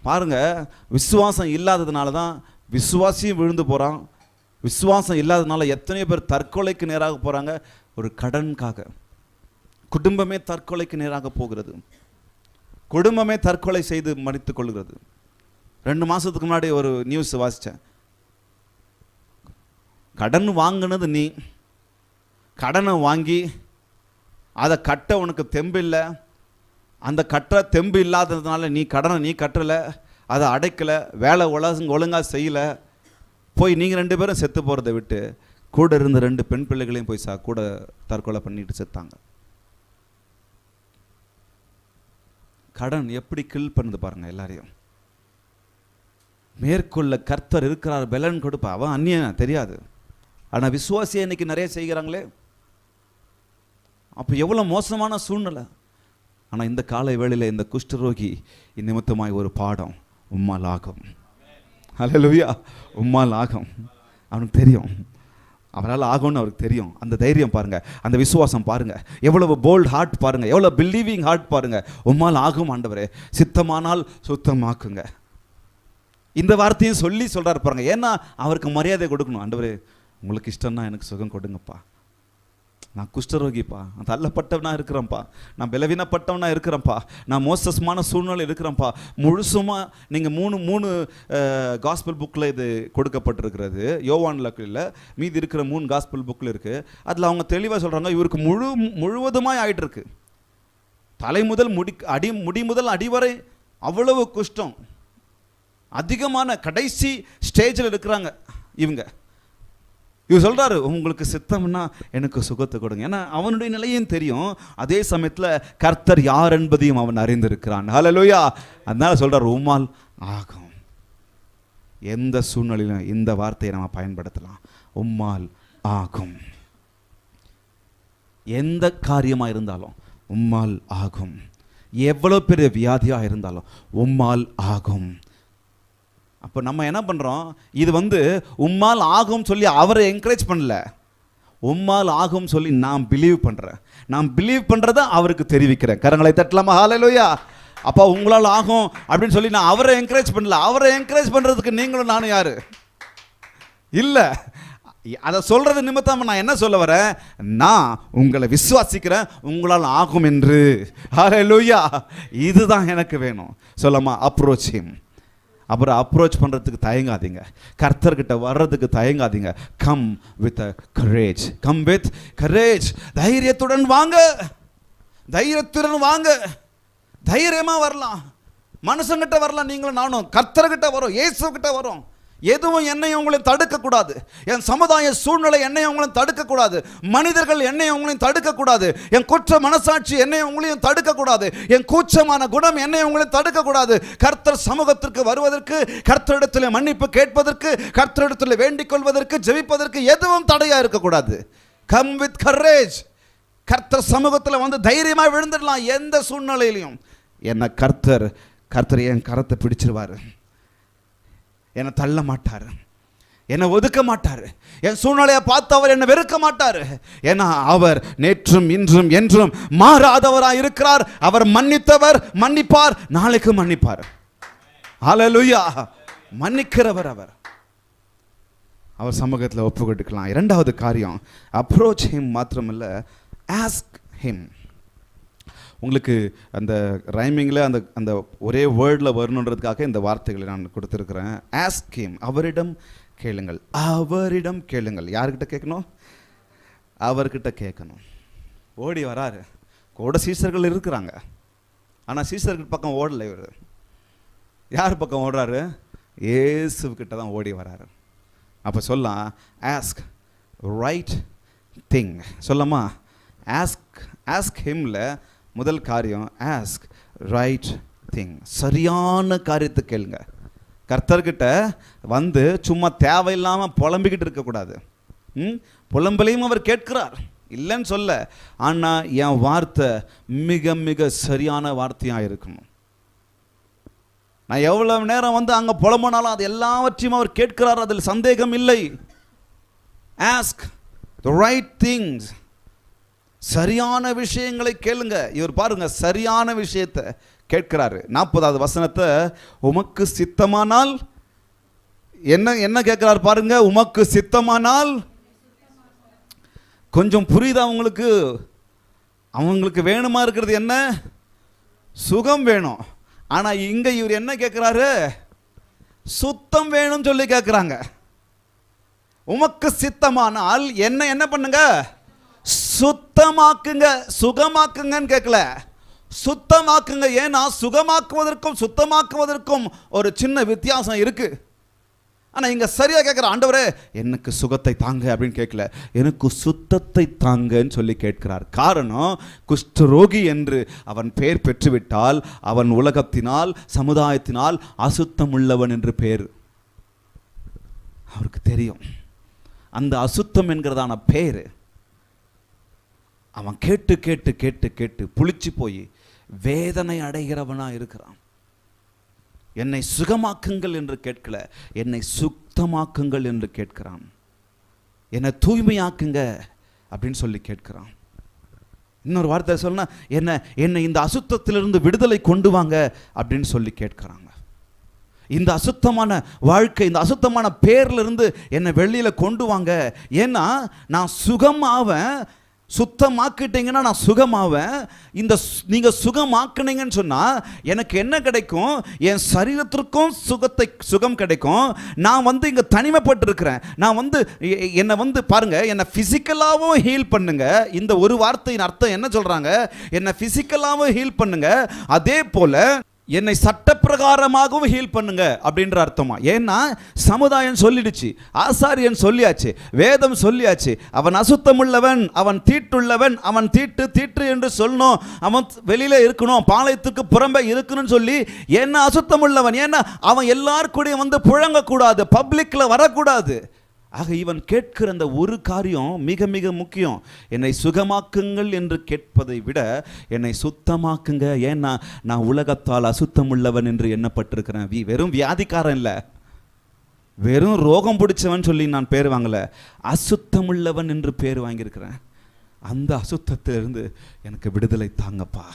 பாருங்க, விசுவாசம் இல்லாததுனால தான் விசுவாசியும் விழுந்து போகிறான். விசுவாசம் இல்லாததுனால எத்தனையோ பேர் தற்கொலைக்கு நேராக போகிறாங்க. ஒரு கடனுக்காக குடும்பமே தற்கொலைக்கு நேராக போகிறது. குடும்பமே தற்கொலை செய்து மடித்துக் கொள்கிறது. 2 மாதத்துக்கு முன்னாடி ஒரு நியூஸ் வாசித்தேன். கடன் வாங்கினது நீ, கடனை வாங்கி அதை கட்ட உனக்கு தெம்பு இல்லை, அந்த கட்ட தெம்பு இல்லாததுனால நீ கடனை நீ கட்டலை, அதை அடைக்கலை, வேலை ஒழுங்காக செய்யலை, போய் நீங்கள் 2 பேரும் செத்து போகிறத விட்டு கூட இருந்த 2 பெண் பிள்ளைகளையும் போய் கூட தற்கொலை பண்ணிட்டு செத்தாங்க. கடன் எப்படி கில் பண்ணுது பாருங்க எல்லாரையும். மேற்கொள்ள கர்த்தர் இருக்கிறார், பெலன் கொடுப்பா. அவன் அந்நியன் தெரியாது, ஆனால் விசுவாசியை இன்னைக்கு நிறைய செய்கிறாங்களே. அப்போ எவ்வளோ மோசமான சூழ்நிலை. ஆனால் இந்த காலை வேளையில் இந்த குஷ்டரோகி நிமித்தமாய் ஒரு பாடம், உம்மால் ஆகும். ஹல்லேலூயா. உம்மால் ஆகும். அவனுக்கு தெரியும், அவரால் ஆகும்னு அவருக்கு தெரியும். அந்த தைரியம் பாருங்க, அந்த விசுவாசம் பாருங்க, எவ்வளவு போல்ட் ஹார்ட் பாருங்க, எவ்வளோ பிலீவிங் ஹார்ட் பாருங்க. உம்மால் ஆகும் ஆண்டவரே, சித்தமானால் சுத்தமாக்குங்க. இந்த வார்த்தையும் சொல்லி சொல்றாரு பாருங்க. ஏன்னா அவருக்கு மரியாதை கொடுக்கணும். ஆண்டவரே, உங்களுக்கு இஷ்டம்னா எனக்கு சுகம் கொடுங்கப்பா. நான் குஷ்டரோகிப்பா, நான் தள்ளப்பட்டவனா இருக்கிறேன்ப்பா, நான் பலவீனப்பட்டவனா இருக்கிறேன்ப்பா, நான் மோசமான சூழ்நிலை இருக்கிறேன்ப்பா. முழுசுமா நீங்கள் மூணு காஸ்பல் புக்கில் இது கொடுக்கப்பட்டிருக்கிறது. யோவானில் இல்லை, மீதி இருக்கிற 3 காஸ்பல் புக்கில் இருக்குது. அதில் அவங்க தெளிவாக சொல்கிறாங்க, இவருக்கு முழுவதுமாய் ஆகிட்டு இருக்கு. தலை முதல் முடி முதல் அடிவரை அவ்வளவு குஷ்டம், அதிகமான கடைசி ஸ்டேஜில் இருக்கிறாங்க இவங்க. இவர் சொல்கிறாரு, உங்களுக்கு சித்தம்னா எனக்கு சுகத்தை கொடுங்க. ஏன்னா அவனுடைய நிலையும் தெரியும், அதே சமயத்தில் கர்த்தர் யார் என்பதையும் அவன் அறிந்திருக்கிறான். ஹல்லேலூயா. அதனால சொல்கிறார், உம்மால் ஆகும். எந்த சூழ்நிலையிலும் இந்த வார்த்தையை நம்ம பயன்படுத்தலாம். உம்மால் ஆகும். எந்த காரியமாக இருந்தாலும் உம்மால் ஆகும். எவ்வளோ பெரிய வியாதியாக இருந்தாலும் உம்மால் ஆகும். அப்போ நம்ம என்ன பண்ணுறோம், இது உம்மால் ஆகும் சொல்லி அவரை என்கரேஜ் பண்ணல, உம்மால் ஆகும் சொல்லி நான் பிலீவ் பண்ணுறேன். நான் பிலீவ் பண்ணுறத அவருக்கு தெரிவிக்கிறேன். கரங்களை தட்டலாமா? ஹல்லேலூயா. அப்போ உங்களால் ஆகும் அப்படின்னு சொல்லி நான் அவரை என்கரேஜ் பண்ணல. அவரை என்கரேஜ் பண்ணுறதுக்கு நீங்களும் நானும் யார் இல்லை. அதை சொல்கிறது நிமித்தம் நான் என்ன சொல்ல வரேன், நான் உங்களை விசுவாசிக்கிறேன், உங்களால் ஆகும் என்று. ஹல்லேலூயா. இதுதான் எனக்கு வேணும். சொல்லமா? Approach him. அப்புறம் அப்ரோச் பண்ணுறதுக்கு தயங்காதீங்க, கர்த்தர்கிட்ட வர்றதுக்கு தயங்காதீங்க. Come with courage, come with courage. தைரியத்துடன் வாங்க, தைரியத்துடன் வாங்க. தைரியமாக வரலாம், மனுஷங்கிட்ட வரலாம், நீங்களும் நானும் கர்த்தர்கிட்ட வரோம், இயேசுகிட்ட வரோம். எதுவும் என்னையும் உங்களையும் தடுக்கக்கூடாது. என் சமுதாய சூழ்நிலை என்னையும் உங்களையும் தடுக்கக்கூடாது. மனிதர்கள் என்னையும் உங்களையும் தடுக்கக்கூடாது. என் குற்ற மனசாட்சி என்னையும் உங்களையும் தடுக்கக்கூடாது. என் கூச்சமான குணம் என்னையும் உங்களையும் தடுக்கக்கூடாது. கர்த்தர் சமூகத்திற்கு வருவதற்கு, கர்த்தரிடத்தில் மன்னிப்பு கேட்பதற்கு, கர்த்தரிடத்தில் வேண்டிக் கொள்வதற்கு, ஜெபிப்பதற்கு எதுவும் தடையா இருக்கக்கூடாது. Come with courage. கர்த்தர் சமூகத்தில் தைரியமாக விழுந்துடலாம் எந்த சூழ்நிலையிலையும். என்ன கர்த்தர் என் கரத்தை பிடிச்சிருவார், என்னை தள்ள மாட்டார், என்னை ஒதுக்க மாட்டார், என் சூழ்நிலையை பார்த்து அவர் என்னை வெறுக்க மாட்டார். ஏன்னா அவர் நேற்றும் இன்றும் என்றும் மாறாதவராக இருக்கிறார். அவர் மன்னித்தவர், மன்னிப்பார், நாளைக்கு மன்னிப்பார். ஹல்லேலூயா. மன்னிக்கிறவர் அவர். அவர் சமூகத்தில் ஒப்புக்கொடுக்கலாம். 2வது காரியம், அப்ரோச் ஹிம் மாத்திரமில்லை, ஆஸ்க் ஹிம். உங்களுக்கு அந்த ரைமிங்கில் அந்த அந்த ஒரே வேர்டில் வரணுன்றதுக்காக இந்த வார்த்தைகளை நான் கொடுத்துருக்குறேன். ஆஸ்க் ஹிம், அவரிடம் கேளுங்கள். அவரிடம் கேளுங்கள். யார்கிட்ட கேட்கணும்? அவர்கிட்ட கேட்கணும். ஓடி வராரு. கூட சீசர்கள் இருக்கிறாங்க, ஆனால் சீசர்கள் பக்கம் ஓடலை. இவர் யார் பக்கம் ஓடுறாரு? இயேசுக்கிட்ட தான் ஓடி வராரு. அப்போ சொல்லலாம், ஆஸ்க் ரைட் திங். சொல்லமா? ஆஸ்க் ஹிம்ல முதல் காரியம் ஆஸ்க் ரைட் திங். சரியான காரியத்தை கேளுங்க. கர்த்தர்கிட்ட வந்து சும்மா தேவையில்லாமல் புலம்பிக்கிட்டு இருக்கக்கூடாது. புலம்பலையும் அவர் கேட்கிறார், இல்லைன்னு சொல்ல. ஆனால் என் வார்த்தை மிக மிக சரியான வார்த்தையாக இருக்கணும். நான் எவ்வளவு நேரம் வந்து அங்கே புலம்பினாலும் அது எல்லாவற்றையும் அவர் கேட்கிறார், அதில் சந்தேகம் இல்லை. Ask the right things. சரியான விஷயங்களை கேளுங்க. இவர் பாருங்க, சரியான விஷயத்தை கேட்கிறாரு. 40வது வசனத்தை, உமக்கு சித்தமானால் என்ன என்ன கேட்கிறார் பாருங்க. உமக்கு சித்தமானால். கொஞ்சம் புரியுதா உங்களுக்கு? அவங்களுக்கு வேணுமா இருக்கிறது என்ன? சுகம் வேணும். ஆனா இங்க இவர் என்ன கேட்கிறாரு? சுத்தம் வேணும் சொல்லி கேட்கிறாங்க. உமக்கு சித்தமானால் என்ன பண்ணுங்க? சுத்தமாக்குங்க. சுகமாக்குங்கன்னு கேட்கல, சுத்தமாக்குங்க. ஏன்னா சுகமாக்குவதற்கும் சுத்தமாக்குவதற்கும் ஒரு சின்ன வித்தியாசம் இருக்கு. ஆனா இங்க சரியா கேட்கிற, ஆண்டவரே எனக்கு சுகத்தை தாங்க அப்படின்னு கேட்கல, எனக்கு சுத்தத்தை தாங்கன்னு சொல்லி கேட்கிறார். காரணம், குஷ்டரோகி என்று அவன் பெயர் பெற்றுவிட்டால் அவன் உலகத்தினால் சமுதாயத்தினால் அசுத்தம் உள்ளவன் என்று பெயர் அவருக்கு தெரியும். அந்த அசுத்தம் என்கிறதான பெயர் அவன் கேட்டு கேட்டு கேட்டு கேட்டு புளிச்சு போய் வேதனை அடைகிறவனா இருக்கிறான். என்னை சுகமாக்குங்கள் என்று கேட்கல, என்னை சுத்தமாக்குங்கள் என்று கேட்கிறான். என்னை தூய்மையாக்குங்க அப்படின்னு சொல்லி கேட்கிறான். இன்னொரு வார்த்தை சொன்னா, என்னை இந்த அசுத்தத்திலிருந்து விடுதலை கொண்டு வாங்க அப்படின்னு சொல்லி கேட்கிறாங்க. இந்த அசுத்தமான வாழ்க்கை, இந்த அசுத்தமான பேர்ல என்னை வெளியில கொண்டு வாங்க. ஏன்னா நான் சுகமாவேன். சுத்தமாக்கிட்டீங்கன்னா நான் சுகமாவேன். இந்த நீங்கள் சுகமாக்குனீங்கன்னு சொன்னால் எனக்கு என்ன கிடைக்கும்? என் சரீரத்திற்கும் சுகம் கிடைக்கும். நான் வந்து இங்கே தனிமைப்பட்டிருக்கிறேன். நான் வந்து என்னை வந்து பாருங்கள், என்னை ஃபிசிக்கலாகவும் ஹீல் பண்ணுங்க. இந்த ஒரு வார்த்தையின் அர்த்தம் என்ன சொல்கிறாங்க? என்னை ஃபிசிக்கலாகவும் ஹீல் பண்ணுங்க, அதே போல் என்னை சட்டப்பிரகாரமாகவும் ஹீல் பண்ணுங்க அப்படின்ற அர்த்தமா. ஏன்னா சமுதாயம் சொல்லிடுச்சு, ஆசாரியன் சொல்லியாச்சு, வேதம் சொல்லியாச்சு, அவன் அசுத்தமுள்ளவன், அவன் தீட்டுள்ளவன், அவன் தீட்டு என்று சொல்லணும், அவன் வெளியில இருக்கணும், பாளையத்துக்கு புறம்பே இருக்கணும்னு சொல்லி. என்ன அசுத்தமுள்ளவன்? ஏன்னா அவன் எல்லாருக்கூடையும் வந்து புழங்கக்கூடாது, பப்ளிக்ல வரக்கூடாது. ஆக இவன் கேட்கிற அந்த ஒரு காரியம் மிக மிக முக்கியம். என்னை சுகமாக்குங்கள் என்று கேட்பதை விட என்னை சுத்தமாக்குங்க. ஏன்னா நான் உலகத்தால் அசுத்தம் உள்ளவன் என்று எண்ணப்பட்டிருக்கிறேன். வெறும் வியாதிக்காரன் இல்லை, வெறும் ரோகம் பிடிச்சவன் சொல்லி நான் பேர் வாங்கல, அசுத்தம் உள்ளவன் என்று பேர் வாங்கியிருக்கிறேன். அந்த அசுத்தத்திலிருந்து எனக்கு விடுதலை தாங்கப்பா.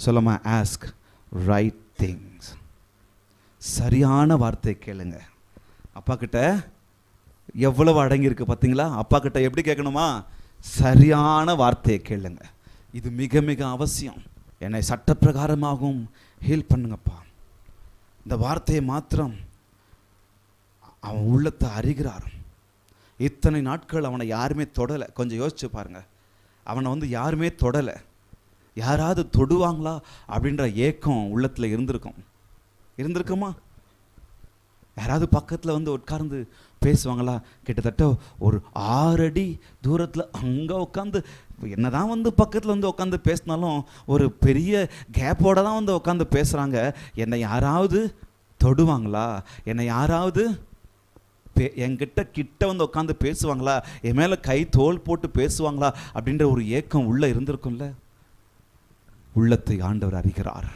சொல்லமா? Ask right things. சரியான வார்த்தை கேளுங்க. அப்பா கிட்ட எவ்வளவு அடங்கியிருக்கு பார்த்தீங்களா? அப்பா கிட்ட எப்படி கேட்கணுமா? சரியான வார்த்தையை கேளுங்க. இது மிக மிக அவசியம். என்னை சட்டப்பிரகாரமாகவும் ஹீல் பண்ணுங்கப்பா. இந்த வார்த்தையை மாத்திரம் அவன் உள்ளத்தை அறிகிறார். இத்தனை நாட்கள் அவனை யாருமே தொடலை. கொஞ்சம் யோசிச்சு பாருங்க, அவனை வந்து யாருமே தொடலை. யாராவது தொடுவாங்களா அப்படின்ற ஏக்கம் உள்ளத்தில் இருந்திருக்குமா? யாராவது பக்கத்தில் வந்து உட்கார்ந்து பேசுவாங்களா? கிட்டத்தட்ட ஒரு 6 அடி தூரத்தில் அங்கே உட்காந்து, என்னதான் வந்து பக்கத்தில் வந்து உட்காந்து பேசினாலும் ஒரு பெரிய கேப்போட தான் வந்து உட்காந்து பேசுகிறாங்க. என்னை யாராவது தொடுவாங்களா? என்னை யாராவது என்கிட்ட வந்து உட்காந்து பேசுவாங்களா? என் மேலே கை தோல் போட்டு பேசுவாங்களா அப்படின்ற ஒரு ஏக்கம் உள்ளே இருந்திருக்கும்ல. உள்ளத்தை ஆண்டவர் அறிகிறார்.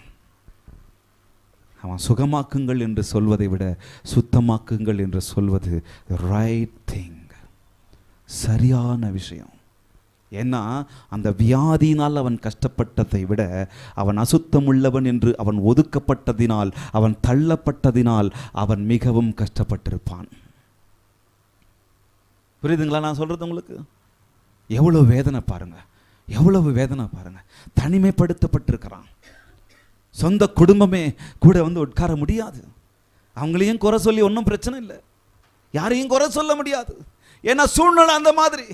அவன் சுகமாக்குங்கள் என்று சொல்வதை விட சுத்தமாக்குங்கள் என்று சொல்வது ரைட் திங், சரியான விஷயம். ஏன்னா அந்த வியாதியினால் அவன் கஷ்டப்பட்டதை விட அவன் அசுத்தம் உள்ளவன் என்று அவன் ஒதுக்கப்பட்டதினால், அவன் தள்ளப்பட்டதினால் அவன் மிகவும் கஷ்டப்பட்டிருப்பான். புரியுதுங்களா நான் சொல்றது உங்களுக்கு? எவ்வளோ வேதனை பாருங்க. எவ்வளவு வேதனை பாருங்க. தனிமைப்படுத்தப்பட்டிருக்கிறான். சொந்த குடும்பமே கூட வந்து உட்கார முடியாது. அவங்களையும் குறை சொல்லி ஒன்றும் பிரச்சனை இல்லை, யாரையும் குறை சொல்ல முடியாது. ஏன்னா சூழ்நிலை அந்த மாதிரி.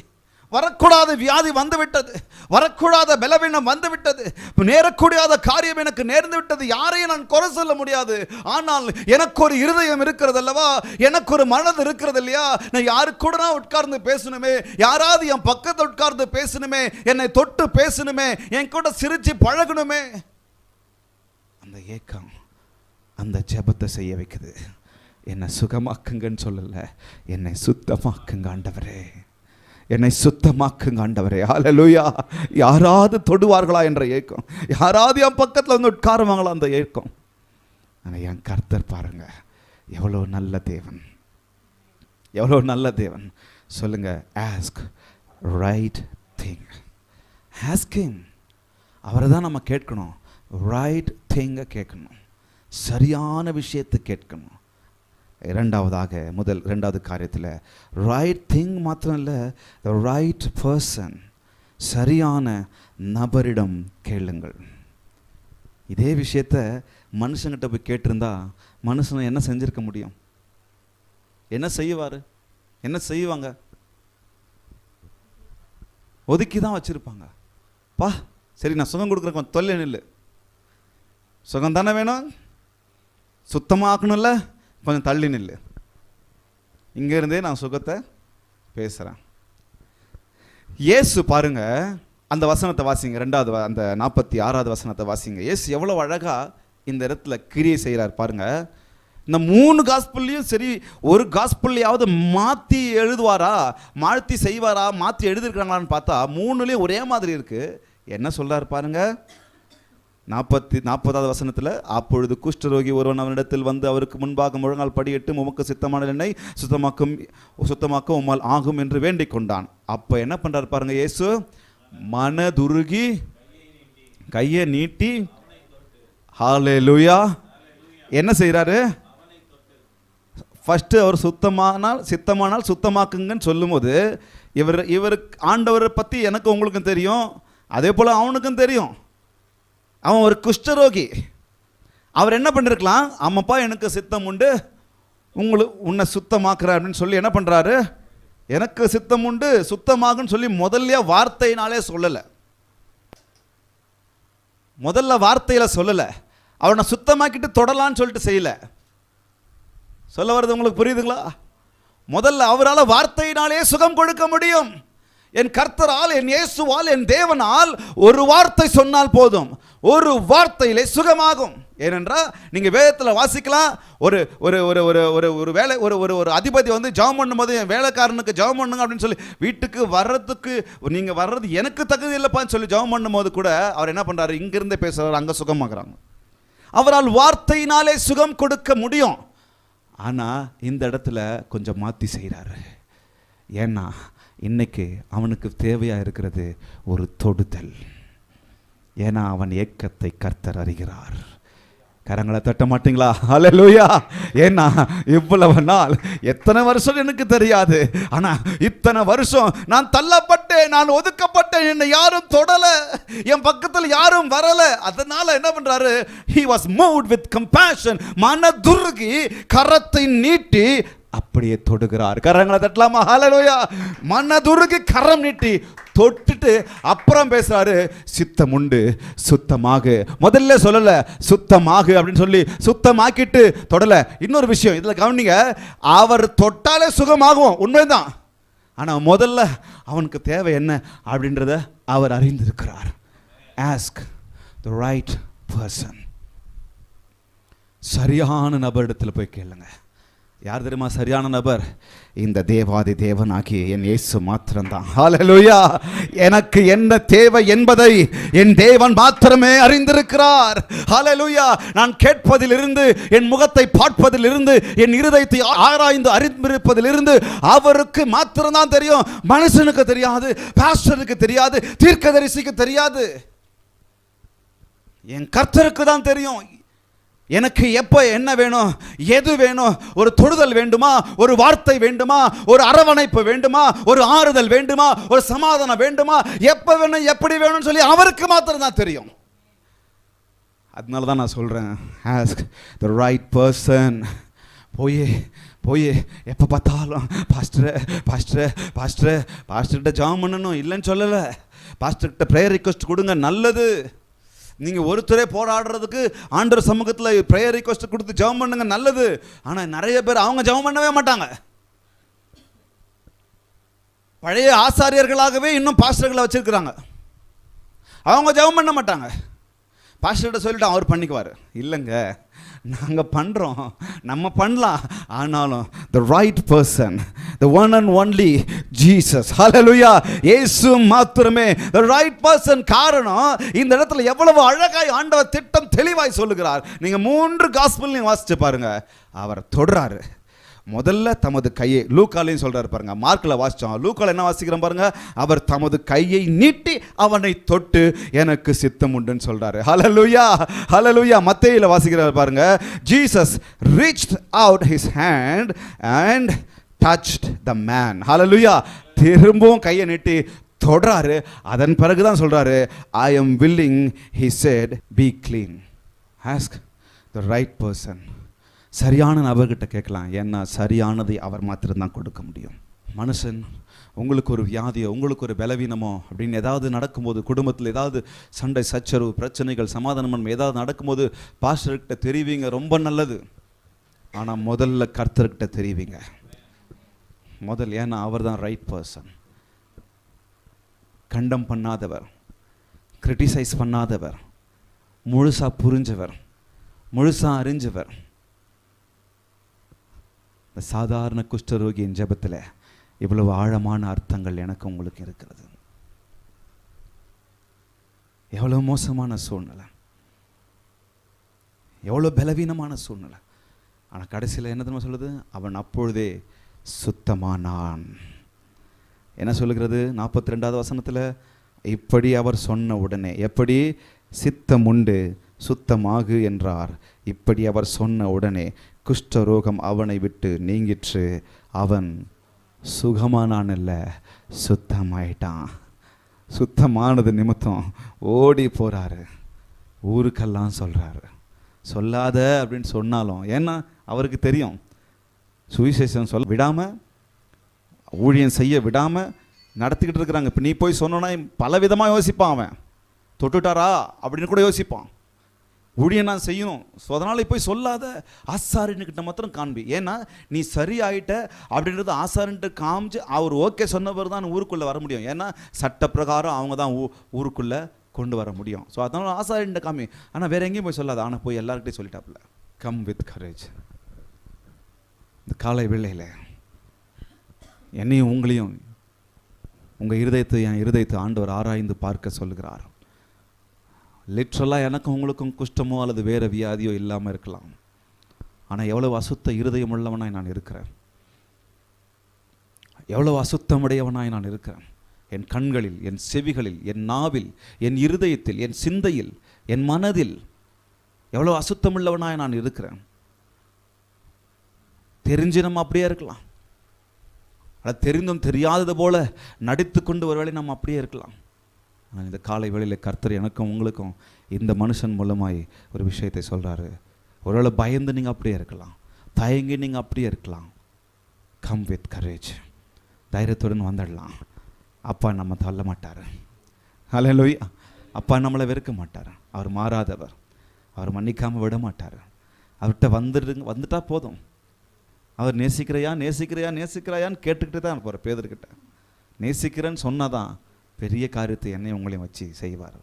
வரக்கூடாத வியாதி வந்து விட்டது, வரக்கூடாத பலவீனம் வந்து விட்டது, நேரக்கூடாத காரியம் எனக்கு நேர்ந்து விட்டது. யாரையும் நான் குறை சொல்ல முடியாது. ஆனால் எனக்கு ஒரு இருதயம் இருக்கிறது அல்லவா, எனக்கு ஒரு மனது இருக்கிறது இல்லையா. நான் யாரு கூட நான் உட்கார்ந்து பேசணுமே, யாராவது என் பக்கத்தில் உட்கார்ந்து பேசணுமே, என்னை தொட்டு பேசணுமே, என் கூட சிரிச்சு பழகணுமே. அந்த ஏக்கம் அந்த ஜெபத்தை செய்ய வைக்குது. என்னை சுகமாக்குங்கன்னு சொல்லல, என்னை சுத்தமாக்குங்க ஆண்டவரே, என்னை சுத்தமாக்குங்க ஆண்டவரே. ஹல்லேலூயா. யாராவது தொடுவார்களா என்ற ஏக்கம், யாராவது என் பக்கத்தில் வந்து உட்காருவாங்களா அந்த ஏக்கம். ஆனால் என் கர்த்தர் பாருங்க, எவ்வளோ நல்ல தேவன், எவ்வளோ நல்ல தேவன். சொல்லுங்க, ஆஸ்க் ரைட் திங். ஆஸ்கிங், அவரை தான் நம்ம கேட்கணும். ரைட் திங்கை கேட்கணும், சரியான விஷயத்தை கேட்கணும். ரெண்டாவது காரியத்தில் ரைட் திங் மாத்திரம் இல்லை, ரைட் பர்சன், சரியான நபரிடம் கேளுங்கள். இதே விஷயத்த மனுஷங்கிட்ட போய் கேட்டிருந்தா மனுஷனை என்ன செஞ்சிருக்க முடியும்? என்ன செய்வார்? என்ன செய்வாங்க? ஒதுக்கி தான் வச்சிருப்பாங்க. பா சரி, நான் சுகம் கொடுக்குறேன், கொஞ்சம் தொல்லை நில்லு. சுகம் தானே வேணும், சுத்தமாக்கணும்ல, கொஞ்சம் தள்ளி நில்லு. இங்கேருந்தே நான் சுகத்தை பேசுகிறேன். இயேசு பாருங்க, அந்த வசனத்தை வாசிங்க, அந்த 46வது வசனத்தை வாசிங்க. இயேசு எவ்வளோ அழகாக இந்த இடத்துல கிரியை செய்கிறார் பாருங்க. இந்த 3 காஸ்பல்லையும் சரி, ஒரு காஸ்பல்லையாவது மாற்றி எழுதுவாரா, மாற்றி செய்வாரா, மாற்றி எழுதிருக்கிறாங்களான்னு பார்த்தா 3லேயும் ஒரே மாதிரி இருக்குது. என்ன சொல்கிறார் பாருங்க, 40வது வசனத்தில், அப்பொழுது குஷ்டரோகி ஒருவன் அவனிடத்தில் வந்து அவருக்கு முன்பாக முழங்கால் படியிட்டு, உமக்கு சித்தமான என்னை சுத்தமாக்க உம்மால் ஆகும் என்று வேண்டிக் கொண்டான். அப்போ என்ன பண்ணுறாரு பாருங்க, இயேசு மனதுருகி கையை நீட்டி, ஹல்லேலூயா, என்ன செய்கிறாரு? ஃபஸ்ட்டு அவர் சித்தமானால் சுத்தமாக்குங்கன்னு சொல்லும்போது, இவருக்கு ஆண்டவரை பற்றி எனக்கு உங்களுக்கும் தெரியும், அதே போல் அவனுக்கும் தெரியும். அவன் ஒரு குஷ்டரோகி. அவர் என்ன பண்ணிருக்கலாம், ஆமாப்பா எனக்கு சித்தம் உண்டு, உன்னை சுத்தமாக்குற அப்படின்னு சொல்லி என்ன பண்ணுறாரு, எனக்கு சித்தம் உண்டு சுத்தமாகுன்னு சொல்லி முதல்ல வார்த்தையினாலே சொல்லலை, முதல்ல வார்த்தையில் சொல்லலை. அவனை சுத்தமாக்கிட்டு தொடலான்னு சொல்லிட்டு செய்யலை. சொல்ல வர்றது உங்களுக்கு புரியுதுங்களா? முதல்ல அவரால் வார்த்தையினாலே சுகம் கொடுக்க முடியும். என் கர்த்தரால், என் இயேசுவால், என் தேவனால் ஒரு வார்த்தை சொன்னால் போதும், ஒரு வார்த்தையிலே சுகமாகும். ஏனென்றால் நீங்கள் வேதத்தில் வாசிக்கலாம், ஒரு ஒரு ஒரு ஒரு ஒரு வேலை ஒரு அதிபதி வந்து ஜெபம் பண்ணும்போது, என் வேலைக்காரனுக்கு ஜெபம் பண்ணுங்க அப்படின்னு சொல்லி வீட்டுக்கு வர்றதுக்கு நீங்கள் வர்றது எனக்கு தகுதி இல்லைப்பான்னு சொல்லி ஜெபம் பண்ணும்போது கூட அவர் என்ன பண்ணுறாரு, இங்கிருந்தே பேசுகிறார், அங்கே சுகமாக்குறாங்க. அவரால் வார்த்தையினாலே சுகம் கொடுக்க முடியும். ஆனால் இந்த இடத்துல கொஞ்சம் மாற்றி செய்கிறாரு. ஏன்னா இன்னைக்கு அவனுக்கு தேவையாக இருக்கிறது ஒரு தொடுதல். ஏன்னா அவன் ஏக்கத்தை கர்த்தர் அறிகிறார். கரங்களை தட்ட மாட்டீங்களா? ஹல்லேலூயா. ஏன்னா இவ்வளவு நாள், எத்தனை வருஷம் எனக்கு தெரியாது, ஆனால் இத்தனை வருஷம் நான் தள்ளப்பட்டேன், நான் ஒதுக்கப்பட்டேன், என்னை யாரும் தொடலை, என் பக்கத்தில் யாரும் வரலை. அதனால என்ன பண்றாரு, he was moved with compassion, மனதுருகி கரத்தை நீட்டி அப்படியே தொடுகிறார். கரங்களை தட்டலாமா? ஹல்லேலூயா. மனதுருகி கரம் நீட்டி தொட்டுட்டு அப்புறம் பேசுறாரு, சித்தம் உண்டு சுத்தமாக. முதல்ல சொல்லல சுத்தமாக அப்படின்னு சொல்லி சுத்தமாக்கிட்டு தொடல. இன்னொரு விஷயம் இதுல கவனிங்க, அவர் தொட்டாலே சுகமாகும், உண்மைதான். ஆனா முதல்ல அவனுக்கு தேவை என்ன அப்படின்றத அவர் அறிந்திருக்கிறார். Ask the right person. சரியான நபரிடத்தில் போய் கேளுங்க. யார் தெரியுமா சரியான நபர்? இந்த தேவாதி தேவனாகிய என் இயேசு மாத்திரம்தான். ஹல்லேலூயா. எனக்கு என்ன தேவை என்பதை என் தேவன் மாத்திரமே அறிந்திருக்கிறார். ஹல்லேலூயா. நான் கேட்பதிலிருந்து, என் முகத்தை பார்ப்பதிலிருந்து, என் இருதயத்தை ஆராய்ந்து அறிந்திருப்பதிலிருந்து அவருக்கு மாத்திரம்தான் தெரியும். மனுஷனுக்கு தெரியாது, பாஸ்டருக்கு தெரியாது, தீர்க்கதரிசிக்கு தெரியாது, என் கர்த்தருக்கு தான் தெரியும். எனக்கு எப்போ என்ன வேணும், எது வேணும், ஒரு தொடுதல் வேண்டுமா, ஒரு வார்த்தை வேண்டுமா, ஒரு அரவணைப்பு வேண்டுமா, ஒரு ஆறுதல் வேண்டுமா, ஒரு சமாதானம் வேண்டுமா, எப்போ வேணும், எப்படி வேணும்னு சொல்லி அவருக்கு மாத்திரம் தான் தெரியும். அதனால தான் நான் சொல்கிறேன், ஆஸ்க் த ரைட் பர்சன். போய் எப்போ பார்த்தாலும் பாஸ்டர்கிட்ட ஜாம் பண்ணணும் இல்லைன்னு சொல்லலை. பாஸ்டர்கிட்ட ப்ரேயர் ரிக்வெஸ்ட் கொடுங்க, நல்லது. நீங்கள் ஒருத்தரே போராடுறதுக்கு ஆண்டவர் சமூகத்தில் ப்ரேயர் ரிக்வெஸ்ட் கொடுத்து ஜெபம் பண்ணுங்க, நல்லது. ஆனால் நிறைய பேர் அவங்க ஜெபம் பண்ணவே மாட்டாங்க. பழைய ஆசாரியர்களாகவே இன்னும் பாஸ்டர்களை வச்சிருக்கிறாங்க. அவங்க ஜெபம் பண்ண மாட்டாங்க. பாஸ்டர்கிட்ட சொல்லிட்டு அவர் பண்ணிக்குவார். இல்லைங்க, நாங்கள் பண்ணுறோம், நம்ம பண்ணலாம். ஆனாலும் the right person, the one and only Jesus, hallelujah, இயேசு மாத்திரமே the right person. காரணம், இந்த இடத்துல எவ்வளவு அழகாய் ஆண்டவர் திட்டம் தெளிவாய் சொல்லுகிறார். நீங்கள் 3 காஸ்பல்லையும் வாசிச்சு பாருங்க. அவர் தொடுறாரு. முதல்ல தமது கையை, லூக்காலையும் சொல்றாரு பாருங்க, மார்க்கில் வாசிச்சோம், லூக்கால என்ன வாசிக்கிறோம் பாருங்க, அவர் தமது கையை நீட்டி அவனை தொட்டு எனக்கு சித்தம் உண்டுன்னு சொல்றாரு. ஹல்லேலூயா, ஹல்லேலூயா. மத்தேயுல வாசிக்கிறார் பாருங்க, Jesus reached out his hand and touched the man. ஹல்லேலூயா. திரும்பவும் கையை நீட்டி தொடுறாரு. அதன் பிறகுதான் சொல்றாரு, I am willing, he said, be clean. Ask the right person. சரியான நபர்கிட்ட கேட்கலாம். ஏன்னா சரியானதை அவர் மாத்திரம்தான் கொடுக்க முடியும். மனுஷன் உங்களுக்கு ஒரு வியாதியோ, உங்களுக்கு ஒரு பலவீனமோ அப்படின்னு ஏதாவது நடக்கும்போது, குடும்பத்தில் ஏதாவது சண்டை சச்சரவு பிரச்சனைகள் சமாதானம் ஏதாவது நடக்கும்போது பாஸ்டர்கிட்ட தெரிவிங்க, ரொம்ப நல்லது. ஆனால் முதல்ல கர்த்தர்கிட்ட தெரிவிங்க முதல். ஏன்னா அவர் தான் ரைட் பர்சன். கண்டம் பண்ணாதவர், கிரிட்டிசைஸ் பண்ணாதவர், முழுசாக புரிஞ்சவர், முழுசாக அறிஞ்சவர். இந்த சாதாரண குஷ்டரோகியின் ஜெபத்தில் இவ்வளவு ஆழமான அர்த்தங்கள் எனக்கு உங்களுக்கு இருக்கிறது. எவ்வளோ மோசமான சூழ்நிலை, எவ்வளோ பலவீனமான சூழ்நிலை. ஆனால் கடைசியில் என்ன தெரியுமா சொல்லுது, அவன் அப்பொழுதே சுத்தமானான். என்ன சொல்லுகிறது 42வது வசனத்தில், இப்படி அவர் சொன்ன உடனே, எப்படி சித்தம் உண்டு சுத்தமாகு என்றார். இப்படி அவர் சொன்ன உடனே குஷ்டரோகம் அவனை விட்டு நீங்கிற்று. அவன் சுகமானான், இல்லை சுத்தமாயிட்டான். சுத்தமானது நிமித்தம் ஓடி போகிறாரு, ஊருக்கெல்லாம் சொல்கிறாரு. சொல்லாத அப்படின்னு சொன்னாலும், ஏன்னா அவருக்கு தெரியும் சுவிசேஷம் சொல்ல விடாமல், ஊழியம் செய்ய விடாமல் நடத்திக்கிட்டு இருக்கிறாங்க. இப்போ நீ போய் சொன்னோன்னா பல விதமாக யோசிப்பான். அவன் தொட்டுட்டாரா அப்படின்னு கூட யோசிப்பான். ஊழியம் நான் செய்யணும், ஸோ அதனால் போய் சொல்லாத, ஆசாரியன்கிட்ட மாத்திரம் காண்பி. ஏன்னா நீ சரியாயிட்ட அப்படின்றது ஆசாரியன்ட்டு காமிச்சு அவர் ஓகே சொன்னவர் தான் ஊருக்குள்ளே வர முடியும். ஏன்னா சட்ட பிரகாரம் அவங்க தான் ஊருக்குள்ளே கொண்டு வர முடியும். ஸோ அதனால் ஆசாரியன்ட்ட காமி. ஆனால் வேற எங்கேயும் போய் சொல்லாத. ஆனால் போய் எல்லார்கிட்டையும் சொல்லிட்டாப்புல. Come with courage. இந்த காலை வேளையில் என்னையும் உங்களையும், உங்கள் இருதயத்தை என் இருதயத்தை ஆண்டவர் ஆராய்ந்து பார்க்க சொல்லுகிறார். லிட்ரலாக எனக்கும் உங்களுக்கும் குஷ்டமோ அல்லது வேறு வியாதியோ இல்லாமல் இருக்கலாம். ஆனால் எவ்வளவு அசுத்த இருதயம் உள்ளவனாய் நான் இருக்கிறேன், எவ்வளவு அசுத்தமுடையவனாய் நான் இருக்கிறேன். என் கண்களில், என் செவிகளில், என் நாவில், என் இருதயத்தில், என் சிந்தையில், என் மனதில் எவ்வளோ அசுத்தமுள்ளவனாய் நான் இருக்கிறேன். தெரிஞ்சு நம்ம அப்படியே இருக்கலாம், அதை தெரிந்தும் தெரியாதது போல நடித்து கொண்டு ஒருவேளை நம்ம அப்படியே இருக்கலாம். ஆனால் இந்த காலை வேளையில் கர்த்தர் எனக்கும் உங்களுக்கும் இந்த மனுஷன் மூலமாய் ஒரு விஷயத்தை சொல்கிறாரு. ஒருவேளை பயந்து நீங்கள் அப்படியே இருக்கலாம், தயங்கி நீங்கள் அப்படியே இருக்கலாம். Come with courage. தைரியத்துடன் வந்துடலாம். அப்பா நம்ம தள்ள மாட்டார். ஹல்லேலூயா. அப்பா நம்மளை வெறுக்க மாட்டார். அவர் மாறாதவர். அவர் மன்னிக்காமல் விட மாட்டார். அவர்கிட்ட வந்துட்டா போதும். அவர் நேசிக்கிறாயான்னு கேட்டுக்கிட்டு தான் போகிற பேதர்கிட்ட. நேசிக்கிறேன்னு சொன்னாதான் பெரிய காரியத்தை என்னை உங்களையும் வச்சு செய்வார்.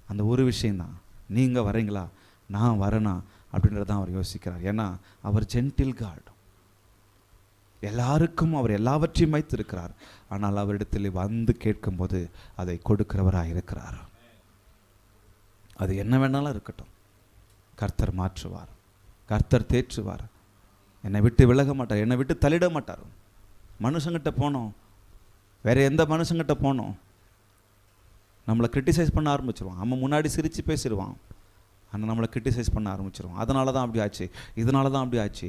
அந்த ஒரு விஷயந்தான், நீங்கள் வரீங்களா நான் வரேனா அப்படின்றதான் அவர் யோசிக்கிறார். ஏன்னா அவர் ஜென்டில் காட். எல்லாருக்கும் அவர் எல்லாவற்றையும் வைத்திருக்கிறார். ஆனால் அவரிடத்தில் வந்து கேட்கும்போது அதை கொடுக்கிறவராக இருக்கிறார். அது என்ன வேணாலும் இருக்கட்டும், கர்த்தர் மாற்றுவார், கர்த்தர் தேற்றுவார். என்னை விட்டு விலக மாட்டார், என்னை விட்டு தள்ளிட மாட்டார். மனுஷங்கிட்ட போனோம், வேறு எந்த மனுஷங்கிட்ட போனோம், நம்மளை கிரிட்டிசைஸ் பண்ண ஆரம்பிச்சிருவான். அவன் முன்னாடி சிரித்து பேசிடுவான், ஆனால் நம்மளை கிரிட்டிசைஸ் பண்ண ஆரம்பிச்சிடும். அதனால தான் அப்படி ஆச்சு, இதனால தான் அப்படி ஆச்சு,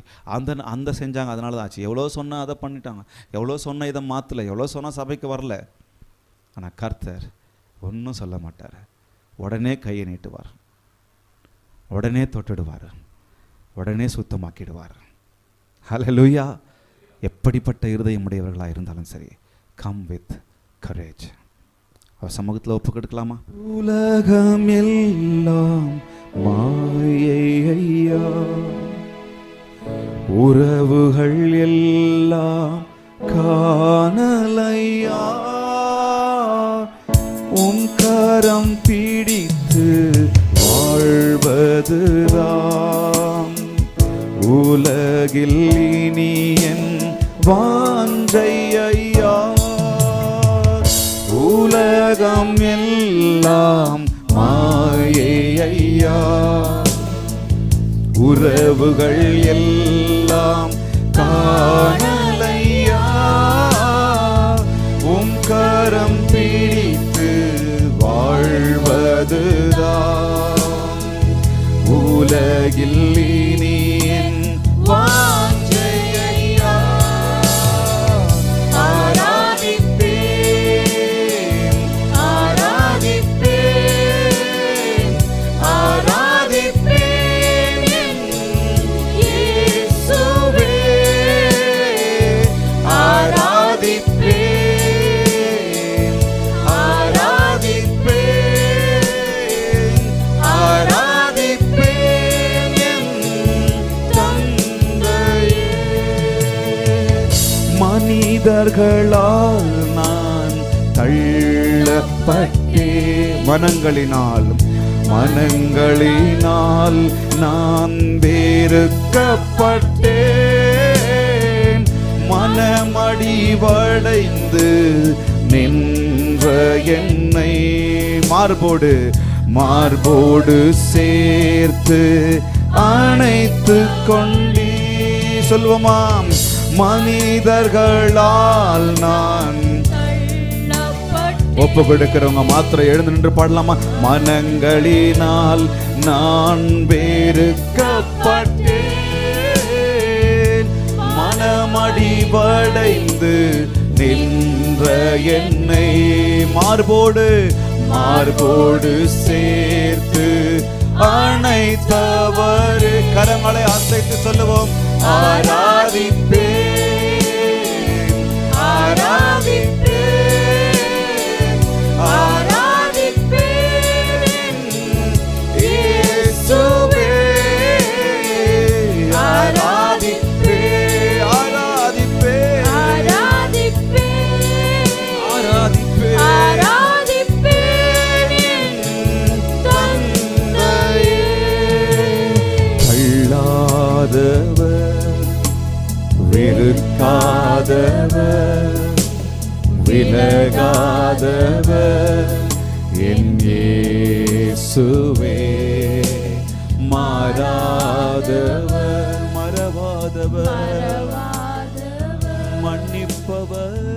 அந்த செஞ்சாங்க அதனால தான் ஆச்சு, எவ்வளோ சொன்னால் அதை பண்ணிட்டாங்க, எவ்வளோ சொன்னால் இதை மாற்றலை, எவ்வளோ சொன்னால் சபைக்கு வரல. ஆனால் கர்த்தர் ஒன்றும் சொல்ல மாட்டார். உடனே கையை நீட்டுவார், உடனே தொட்டுடுவார், உடனே சுத்தமாக்கிடுவார். ஹல்லேலூயா. எப்படிப்பட்ட இருதயம் உடையவர்களாக இருந்தாலும் சரி, கம் வித் கரேஜ். அவர் சமூகத்தில் ஒப்பு கொடுக்கலாமா? உலகம் எல்லாம் மாயை ஐயா, உறவுகள் எல்லாம் காணலையா, உன் கரம் பிடித்து வாழ்வதுதான் உலகில் இனி என் வாஞ்சை ஐயா. உலகம் எல்லாம் மாயை ஐயா, உறவுகள் எல்லாம் காணலையா, உம் கரம் பிடித்து வாழ்வதுதான் உலகில் இனி என் வாஞ்சை ஐயா. மனிதர்களால் நான் தள்ளப்பட்டே, மனங்களினால் நான் வெறுக்கப்பட்டேன், மனமடிவடைந்து நின்ற என்னை மார்போடு சேர்த்து அணைத்து கொண்டீ. சொல்வோமாம், மனிதர்களால் நான் ஒப்பு கொடுக்கிறவங்க மாத்திரம் எழுந்து நின்று பாடலாமா? மனங்களினால் நான் வெறுக்கப்பட்டேன், மனமடிவடைந்து நின்ற என்னை மார்போடு சேர்த்து அணைத்தவர். கரங்களை அசைத்து சொல்லுவோம், ஆராதிப்பேன், ஆராதிப்பேன், ஆராதிப்பேன் இயேசுவே, ஆராதிப்பேன், ஆராதிப்பேன், ஆராதிப்பேன், ஆராதிப்பேன் தந்தையே. தள்ளாதவர், வெறுக்காதவர், விலகாதவர் என் இயேசுவே, மாறாதவர், மறவாதவர், மன்னிப்பவர்,